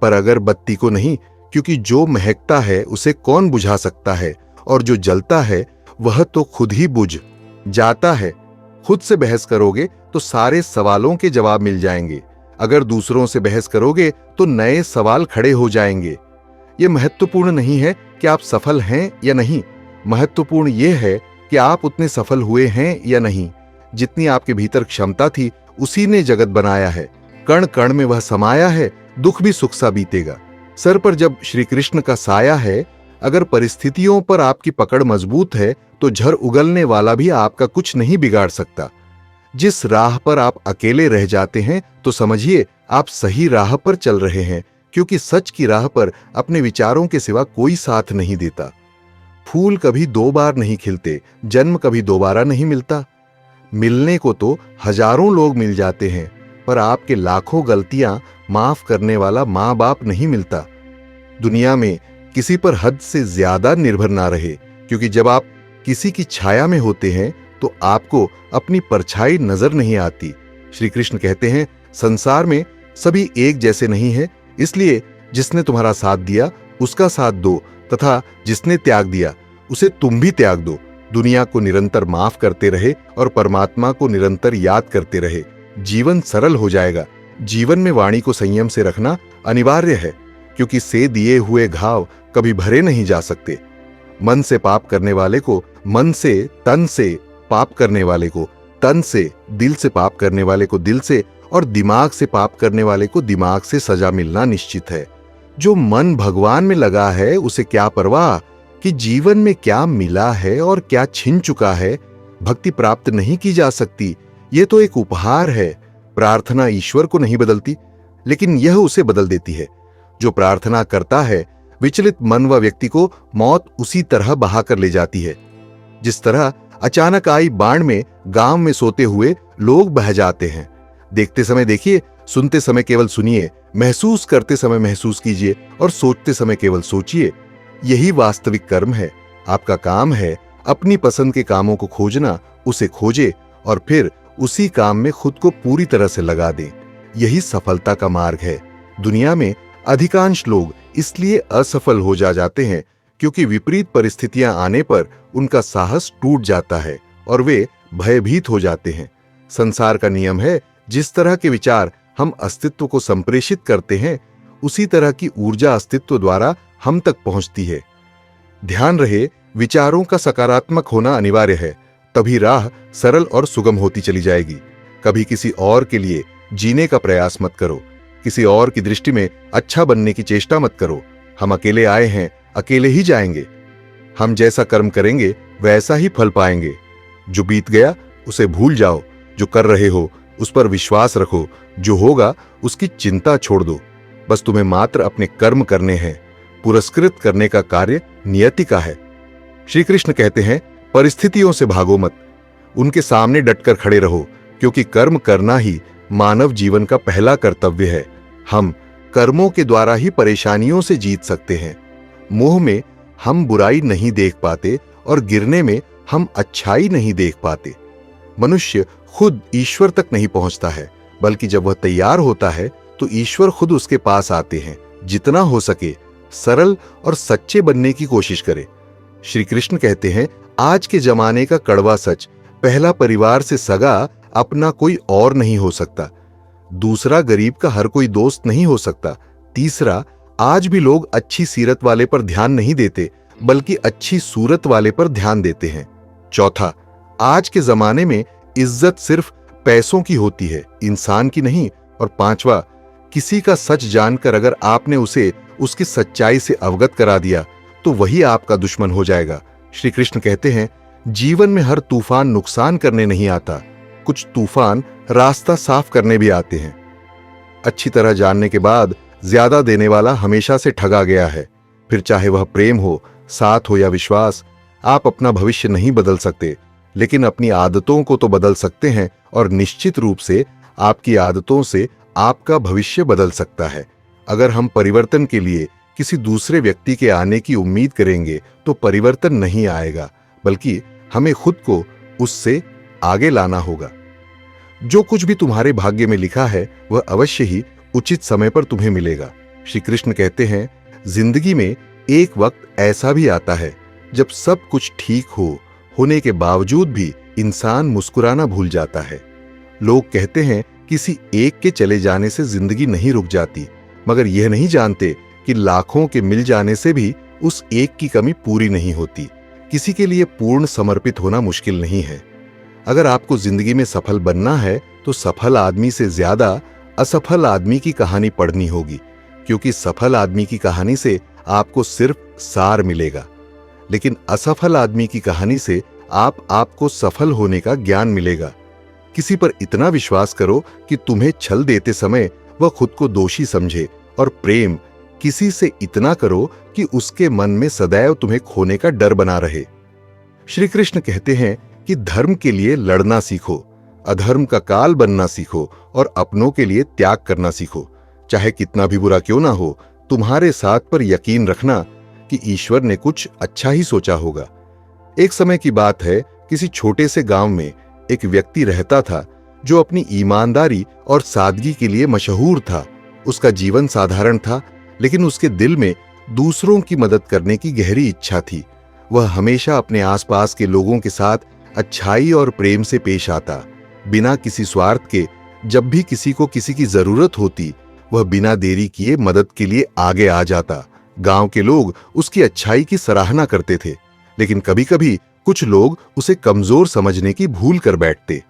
पर अगर बत्ती को नहीं, क्योंकि जो महकता है उसे कौन बुझा सकता है और जो जलता है वह तो खुद ही बुझ जाता है। खुद से बहस करोगे तो सारे सवालों के जवाब मिल जाएंगे। अगर दूसरों से बहस करोगे तो नए सवाल खड़े हो जाएंगे। यह महत्वपूर्ण नहीं है कि आप सफल हैं या नहीं, महत्वपूर्ण यह है कि आप उतने सफल हुए हैं या नहीं। जितनी आपके भीतर क्षमता थी उसी ने जगत बनाया है। कण कण में वह समाया है। दुख भी सुख सा बीतेगा। सर पर जब श्री कृष्ण का साया है, अगर परिस्थितियों पर आपकी पकड़ मजबूत है तो झर उगलने वाला भी आपका कुछ नहीं बिगाड़ सकता। जिस राह पर आप अकेले रह जाते हैं तो समझिए आप सही राह पर चल रहे हैं, क्योंकि सच की राह पर अपने विचारों के सिवा कोई साथ नहीं देता। फूल कभी 2 बार नहीं खिलते, जन्म कभी दोबारा नहीं मिलता। मिलने को तो हजारों लोग मिल जाते हैं पर आपके लाखों गलतियां माफ करने वाला माँ बाप नहीं मिलता। दुनिया में किसी पर हद से ज्यादा निर्भर ना रहे, क्योंकि जब आप किसी की छाया में होते हैं तो आपको अपनी परछाई नजर नहीं आती। श्री कृष्ण कहते हैं, संसार में सभी एक जैसे नहीं है, इसलिए जिसने तुम्हारा साथ दिया उसका साथ दो तथा जिसने त्याग दिया उसे तुम भी त्याग दो। दुनिया को निरंतर माफ करते रहे और परमात्मा को निरंतर याद करते रहे, जीवन सरल हो जाएगा। जीवन में वाणी को संयम से रखना अनिवार्य है, क्योंकि से दिए हुए घाव कभी भरे नहीं जा सकते। मन से पाप करने वाले को मन से, तन से पाप करने वाले को तन से, दिल से पाप करने वाले को दिल से और दिमाग से पाप करने वाले को दिमाग से सजा मिलना निश्चित है। जो मन भगवान में लगा है उसे क्या परवाह कि जीवन में क्या मिला है और क्या छिन चुका है। भक्ति प्राप्त नहीं की जा सकती, ये तो एक उपहार है। प्रार्थना ईश्वर को नहीं बदलती, लेकिन यह उसे बदल देती है। जो प्रार्थना करता है, विचलित मन व व्यक्ति को मौत उसी तरह बहा कर ले जाती है जिस तरह अचानक आई बाढ़ में गांव में सोते हुए लोग बह जाते हैं। देखते समय देखिए, सुनते समय केवल सुनिए, महसूस करते समय महसूस कीजिए और सोचते समय केवल सोचिए। यही वास्तविक कर्म है। आपका काम है अपनी पसंद के कामों को खोजना, उसे खोजे और फिर उसी काम में खुद को पूरी तरह से लगा दें। यही सफलता का मार्ग है। दुनिया में अधिकांश लोग इसलिए असफल हो जाते हैं क्योंकि विपरीत परिस्थितियां आने पर उनका साहस टूट जाता है और वे भयभीत हो जाते हैं। संसार का नियम है, जिस तरह के विचार हम अस्तित्व को संप्रेषित करते हैं, उसी तरह की ऊर्जा अस्तित्व द्वारा हम तक पहुंचती है। ध्यान रहे, विचारों का सकारात्मक होना अनिवार्य है, तभी राह सरल और सुगम होती चली जाएगी। कभी किसी और के लिए जीने का प्रयास मत करो, किसी और की दृष्टि में अच्छा बनने की चेष्टा मत करो। हम अकेले आए हैं, अकेले ही जाएंगे। हम जैसा कर्म करेंगे वैसा ही फल पाएंगे। जो बीत गया उसे भूल जाओ, जो कर रहे हो उस पर विश्वास रखो, जो होगा उसकी चिंता छोड़ दो। बस तुम्हें मात्र अपने कर्म करने हैं, पुरस्कृत करने का कार्य नियति का है। श्री कृष्ण कहते हैं, परिस्थितियों से भागो मत, उनके सामने डटकर खड़े रहो, क्योंकि कर्म करना ही मानव जीवन का पहला कर्तव्य है। हम कर्मों के द्वारा ही परेशानियों से जीत सकते हैं। मोह में हम बुराई नहीं देख पाते और गिरने में हम अच्छाई नहीं देख पाते। मनुष्य खुद ईश्वर तक नहीं पहुंचता है, बल्कि जब वह तैयार होता है तो ईश्वर खुद उसके पास आते हैं। जितना हो सके सरल और सच्चे बनने की कोशिश करे। श्री कृष्ण कहते हैं, आज के जमाने का कड़वा सच, पहला परिवार से सगा अपना कोई और नहीं हो सकता। दूसरा, गरीब का हर कोई दोस्त नहीं हो सकता। तीसरा, आज भी लोग अच्छी सीरत वाले पर ध्यान नहीं देते, बल्कि अच्छी सूरत वाले पर ध्यान देते हैं। चौथा, आज के जमाने में इज्जत सिर्फ पैसों की होती है, इंसान की नहीं। और पांचवा, किसी का सच जानकर अगर आपने उसे उसकी सच्चाई से अवगत करा दिया तो वही आपका दुश्मन हो जाएगा। श्री कृष्ण कहते हैं, जीवन में हर तूफान नुकसान करने नहीं आता, कुछ तूफान रास्ता साफ करने भी आते हैं। अच्छी तरह जानने के बाद ज्यादा देने वाला हमेशा से ठगा गया है। फिर चाहे वह प्रेम हो, साथ हो या विश्वास, आप अपना भविष्य नहीं बदल सकते, लेकिन अपनी आदतों को तो बदल सकते हैं। और निश्चित रूप से आपकी आदतों से आपका भविष्य बदल सकता है। अगर हम परिवर्तन के लिए किसी दूसरे व्यक्ति के आने की उम्मीद करेंगे तो परिवर्तन नहीं आएगा, बल्कि हमें खुद को उससे आगे लाना होगा। जो कुछ भी तुम्हारे भाग्य में लिखा है वह अवश्य ही उचित समय पर तुम्हें मिलेगा। श्री कृष्ण कहते हैं, जिंदगी में एक वक्त ऐसा भी आता है जब सब कुछ ठीक होने के बावजूद भी इंसान मुस्कुराना भूल जाता है। लोग कहते हैं, किसी एक के चले जाने से जिंदगी नहीं रुक जाती, मगर यह नहीं जानते कि लाखों के मिल जाने से भी उस एक की कमी पूरी नहीं होती। किसी के लिए पूर्ण समर्पित होना मुश्किल नहीं है। अगर आपको जिंदगी में सफल बनना है तो सफल आदमी से ज्यादा असफल आदमी की कहानी पढ़नी होगी, क्योंकि सफल आदमी की कहानी से आपको सिर्फ सार मिलेगा, लेकिन असफल आदमी की कहानी से आपको सफल होने का ज्ञान मिलेगा। किसी पर इतना विश्वास करो कि तुम्हें छल देते समय वह खुद को दोषी समझे, और प्रेम किसी से इतना करो कि उसके मन में सदैव तुम्हें खोने का डर बना रहे। श्री कृष्ण कहते हैं कि धर्म के लिए लड़ना सीखो, अधर्म का काल बनना सीखो और अपनों के लिए त्याग करना सीखो। चाहे कितना भी बुरा क्यों ना हो, तुम्हारे साथ पर यकीन रखना कि ईश्वर ने कुछ अच्छा ही सोचा होगा। एक समय की बात है, किसी छोटे से गांव में एक व्यक्ति रहता था जो अपनी ईमानदारी और सादगी के लिए मशहूर था। उसका जीवन साधारण था, लेकिन उसके दिल में दूसरों की मदद करने की गहरी इच्छा थी। वह हमेशा अपने आसपास के लोगों के साथ अच्छाई और प्रेम से पेश आता, बिना किसी स्वार्थ के। जब भी किसी को किसी की जरूरत होती, वह बिना देरी किए मदद के लिए आगे आ जाता। गांव के लोग उसकी अच्छाई की सराहना करते थे, लेकिन कभी कभी कुछ लोग उसे कमजोर समझने की भूल कर बैठते।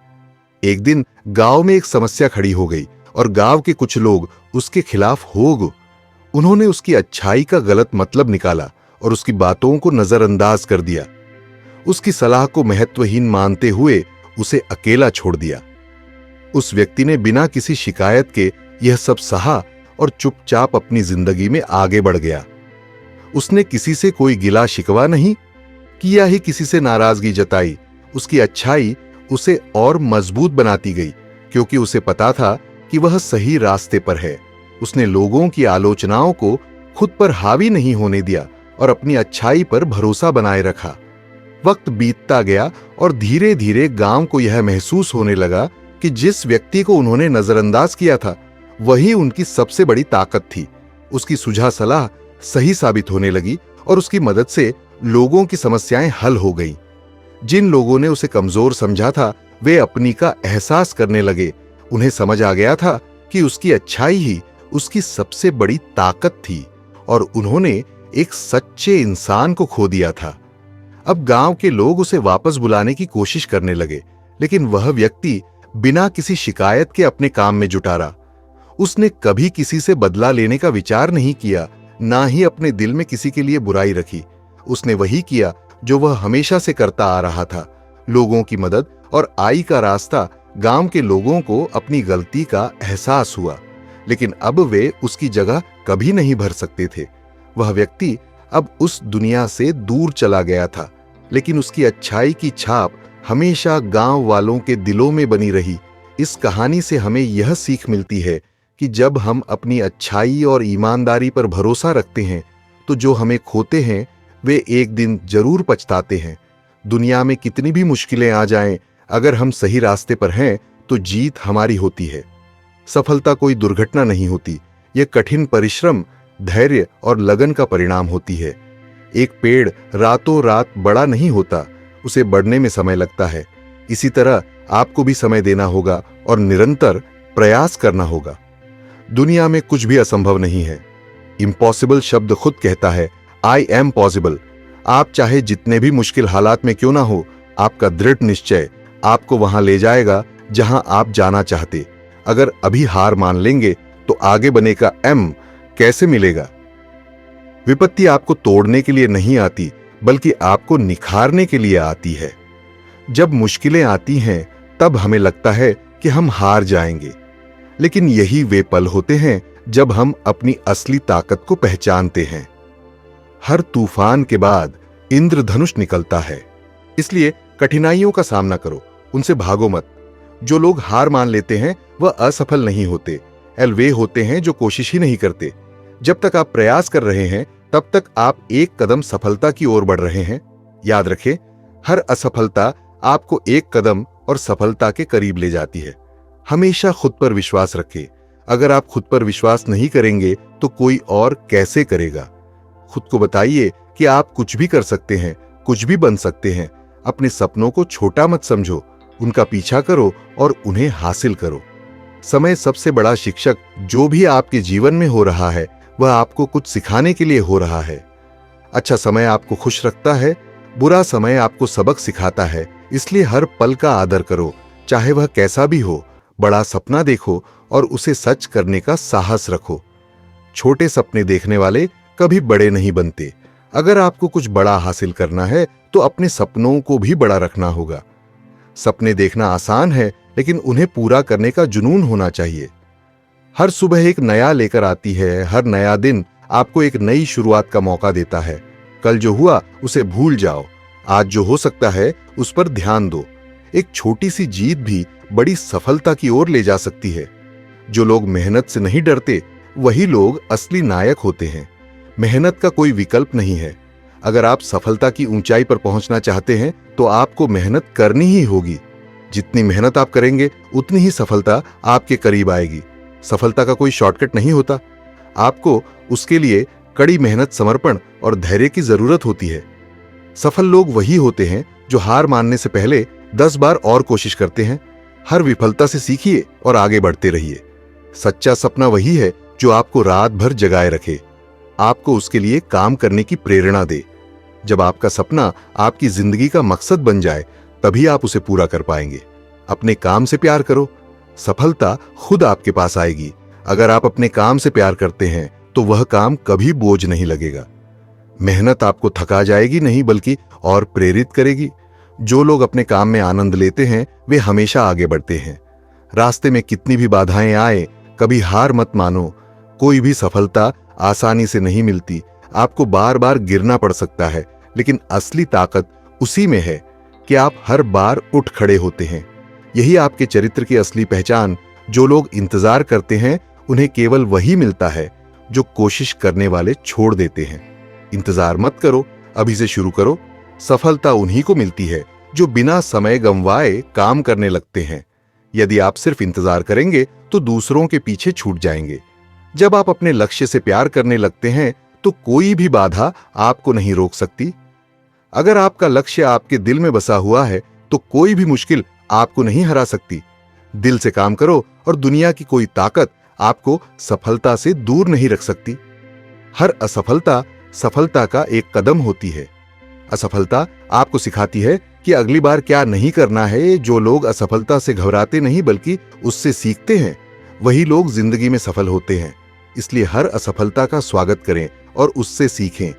एक दिन गांव में एक समस्या खड़ी हो गई और गांव के कुछ लोग उसके खिलाफ हो गए। उन्होंने उसकी अच्छाई का गलत मतलब निकाला और उसकी बातों को नजरअंदाज कर दिया। उसकी सलाह को महत्वहीन मानते हुए उसे अकेला छोड़ दिया। उस व्यक्ति ने बिना किसी शिकायत के यह सब सहा और चुपचाप अपनी जिंदगी में आगे बढ़ गया। उसने किसी से कोई गिला शिकवा नहीं किया, ही किसी से नाराजगी जताई। उसकी अच्छाई उसे और मजबूत बनाती गई, क्योंकि उसे पता था कि वह सही रास्ते पर है। उसने लोगों की आलोचनाओं को खुद पर हावी नहीं होने दिया और अपनी अच्छाई पर भरोसा बनाए रखा। वक्त बीतता गया और धीरे धीरे गांव को यह महसूस होने लगा कि जिस व्यक्ति को उन्होंने नजरअंदाज किया था वही उनकी सबसे बड़ी ताकत थी। उसकी सुझाव सलाह सही साबित होने लगी और उसकी मदद से लोगों की समस्याएं हल हो गईं। जिन लोगों ने उसे कमजोर समझा था वे अपनी का एहसास करने लगे। उन्हें समझ आ गया था कि उसकी अच्छाई ही उसकी सबसे बड़ी ताकत थी और उन्होंने एक सच्चे इंसान को खो दिया था। अब गांव के लोग उसे वापस बुलाने की कोशिश करने लगे, लेकिन वह व्यक्ति बिना किसी शिकायत के अपने काम में जुटा रहा। उसने कभी किसी से बदला लेने का विचार नहीं किया, ना ही अपने दिल में किसी के लिए बुराई रखी। उसने वही किया जो वह हमेशा से करता आ रहा था, लोगों की मदद और आई का रास्ता। गांव के लोगों को अपनी गलती का एहसास हुआ, लेकिन अब वे उसकी जगह कभी नहीं भर सकते थे। वह व्यक्ति अब उस दुनिया से दूर चला गया था, लेकिन उसकी अच्छाई की छाप हमेशा गांव वालों के दिलों में बनी रही। इस कहानी से हमें यह सीख मिलती है कि जब हम अपनी अच्छाई और ईमानदारी पर भरोसा रखते हैं तो जो हमें खोते हैं वे एक दिन जरूर पछताते हैं। दुनिया में कितनी भी मुश्किलें आ जाएं, अगर हम सही रास्ते पर हैं तो जीत हमारी होती है। सफलता कोई दुर्घटना नहीं होती, यह कठिन परिश्रम, धैर्य और लगन का परिणाम होती है। एक पेड़ रातों रात बड़ा नहीं होता, उसे बढ़ने में समय लगता है। इसी तरह आपको भी समय देना होगा और निरंतर प्रयास करना होगा। दुनिया में कुछ भी असंभव नहीं है। इम्पॉसिबल शब्द खुद कहता है आई एम पॉसिबल। आप चाहे जितने भी मुश्किल हालात में क्यों ना हो, आपका दृढ़ निश्चय आपको वहां ले जाएगा जहां आप जाना चाहते। अगर अभी हार मान लेंगे तो आगे बने का एम कैसे मिलेगा। विपत्ति आपको तोड़ने के लिए नहीं आती, बल्कि आपको निखारने के लिए आती है। जब मुश्किलें आती हैं तब हमें लगता है कि हम हार जाएंगे, लेकिन यही वे पल होते हैं जब हम अपनी असली ताकत को पहचानते हैं। हर तूफान के बाद इंद्रधनुष निकलता है, इसलिए कठिनाइयों का सामना करो, उनसे भागो मत। जो लोग हार मान लेते हैं वह असफल नहीं होते, वे होते हैं जो कोशिश ही नहीं करते। जब तक आप प्रयास कर रहे हैं तब तक आप एक कदम सफलता की ओर बढ़ रहे हैं। याद रखें, हर असफलता आपको एक कदम और सफलता के करीब ले जाती है। हमेशा खुद पर विश्वास रखें। अगर आप खुद पर विश्वास नहीं करेंगे तो कोई और कैसे करेगा। खुद को बताइए कि आप कुछ भी कर सकते हैं, कुछ भी बन सकते हैं। अपने सपनों को छोटा मत समझो, उनका पीछा करो और उन्हें हासिल करो। समय सबसे बड़ा शिक्षक जो भी आपके जीवन में हो रहा है वह आपको कुछ सिखाने के लिए हो रहा है। अच्छा समय आपको खुश रखता है, बुरा समय आपको सबक सिखाता है। इसलिए हर पल का आदर करो, चाहे वह कैसा भी हो। बड़ा सपना देखो और उसे सच करने का साहस रखो। छोटे सपने देखने वाले कभी बड़े नहीं बनते। अगर आपको कुछ बड़ा हासिल करना है तो अपने सपनों को भी बड़ा रखना होगा। सपने देखना आसान है, लेकिन उन्हें पूरा करने का जुनून होना चाहिए। हर सुबह एक नया लेकर आती है, हर नया दिन आपको एक नई शुरुआत का मौका देता है। कल जो हुआ उसे भूल जाओ, आज जो हो सकता है उस पर ध्यान दो। एक छोटी सी जीत भी बड़ी सफलता की ओर ले जा सकती है। जो लोग मेहनत से नहीं डरते वही लोग असली नायक होते हैं। मेहनत का कोई विकल्प नहीं है। अगर आप सफलता की ऊंचाई पर पहुंचना चाहते हैं तो आपको मेहनत करनी ही होगी। जितनी मेहनत आप करेंगे उतनी ही सफलता आपके करीब आएगी। सफलता का कोई शॉर्टकट नहीं होता, आपको उसके लिए कड़ी मेहनत, समर्पण और धैर्य की जरूरत होती है। सफल लोग वही होते हैं जो हार मानने से पहले 10 बार और कोशिश करते हैं। हर विफलता से सीखिए और आगे बढ़ते रहिए। सच्चा सपना वही है जो आपको रात भर जगाए रखे, आपको उसके लिए काम करने की प्रेरणा दे। जब आपका सपना आपकी जिंदगी का मकसद बन जाए तभी आप उसे पूरा कर पाएंगे। अपने काम से प्यार करो, सफलता खुद आपके पास आएगी। अगर आप अपने काम से प्यार करते हैं तो वह काम कभी बोझ नहीं लगेगा। मेहनत आपको थका जाएगी नहीं, बल्कि और प्रेरित करेगी। जो लोग अपने काम में आनंद लेते हैं वे हमेशा आगे बढ़ते हैं। रास्ते में कितनी भी बाधाएं आए, कभी हार मत मानो। कोई भी सफलता आसानी से नहीं मिलती, आपको बार बार गिरना पड़ सकता है, लेकिन असली ताकत उसी में है कि आप हर बार उठ खड़े होते हैं। यही आपके चरित्र की असली पहचान। जो लोग इंतजार करते हैं उन्हें केवल वही मिलता है जो कोशिश करने वाले छोड़ देते हैं। इंतजार मत करो, अभी से शुरू करो। सफलता उन्हीं को मिलती है जो बिना समय गंवाए काम करने लगते हैं। यदि आप सिर्फ इंतजार करेंगे तो दूसरों के पीछे छूट जाएंगे। जब आप अपने लक्ष्य से प्यार करने लगते हैं तो कोई भी बाधा आपको नहीं रोक सकती। अगर आपका लक्ष्य आपके दिल में बसा हुआ है तो कोई भी मुश्किल आपको नहीं हरा सकती। दिल से काम करो और दुनिया की कोई ताकत आपको सफलता से दूर नहीं रख सकती। हर असफलता सफलता का एक कदम होती है। असफलता आपको सिखाती है कि अगली बार क्या नहीं करना है। जो लोग असफलता से घबराते नहीं बल्कि उससे सीखते हैं, वही लोग जिंदगी में सफल होते हैं। इसलिए हर असफलता का स्वागत करें और उससे सीखें।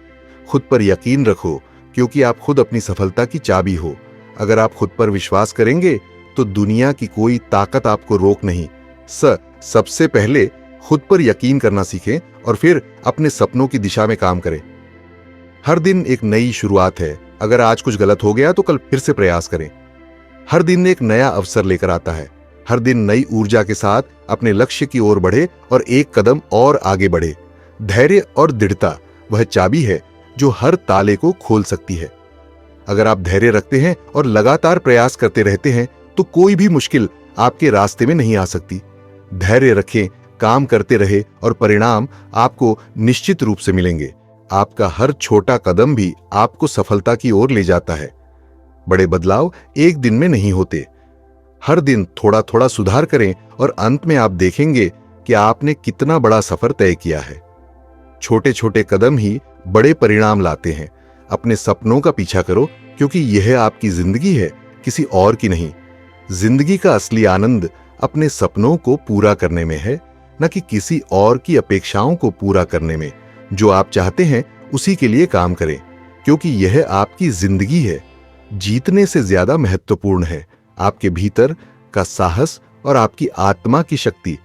खुद पर यकीन रखो, क्योंकि आप खुद अपनी सफलता की चाबी हो। अगर आप खुद पर विश्वास करेंगे तो दुनिया की कोई ताकत आपको रोक नहीं। सबसे पहले खुद पर यकीन करना सीखें और फिर अपने सपनों की दिशा में काम करें। हर दिन एक नई शुरुआत है। अगर आज कुछ गलत हो गया तो कल फिर से प्रयास करें। हर दिन एक नया अवसर लेकर आता है। हर दिन नई ऊर्जा के साथ अपने लक्ष्य की ओर बढ़े और एक कदम और आगे बढ़े। धैर्य और दृढ़ता वह चाबी है जो हर ताले को खोल सकती है। अगर आप धैर्य रखते हैं और लगातार प्रयास करते रहते हैं तो कोई भी मुश्किल आपके रास्ते में नहीं आ सकती। धैर्य रखें, काम करते रहे और परिणाम आपको निश्चित रूप से मिलेंगे। आपका हर छोटा कदम भी आपको सफलता की ओर ले जाता है। बड़े बदलाव एक दिन में नहीं होते। हर दिन थोड़ा थोड़ा सुधार करें और अंत में आप देखेंगे कि आपने कितना बड़ा सफर तय किया है। छोटे छोटे कदम ही बड़े परिणाम लाते हैं। अपने सपनों का पीछा करो, क्योंकि यह आपकी जिंदगी है, किसी और की नहीं। जिंदगी का असली आनंद अपने सपनों को पूरा करने में है, न कि किसी और की अपेक्षाओं को पूरा करने में। जो आप चाहते हैं उसी के लिए काम करें, क्योंकि यह आपकी जिंदगी है। जीतने से ज्यादा महत्वपूर्ण है आपके भीतर का साहस और आपकी आत्मा की शक्ति।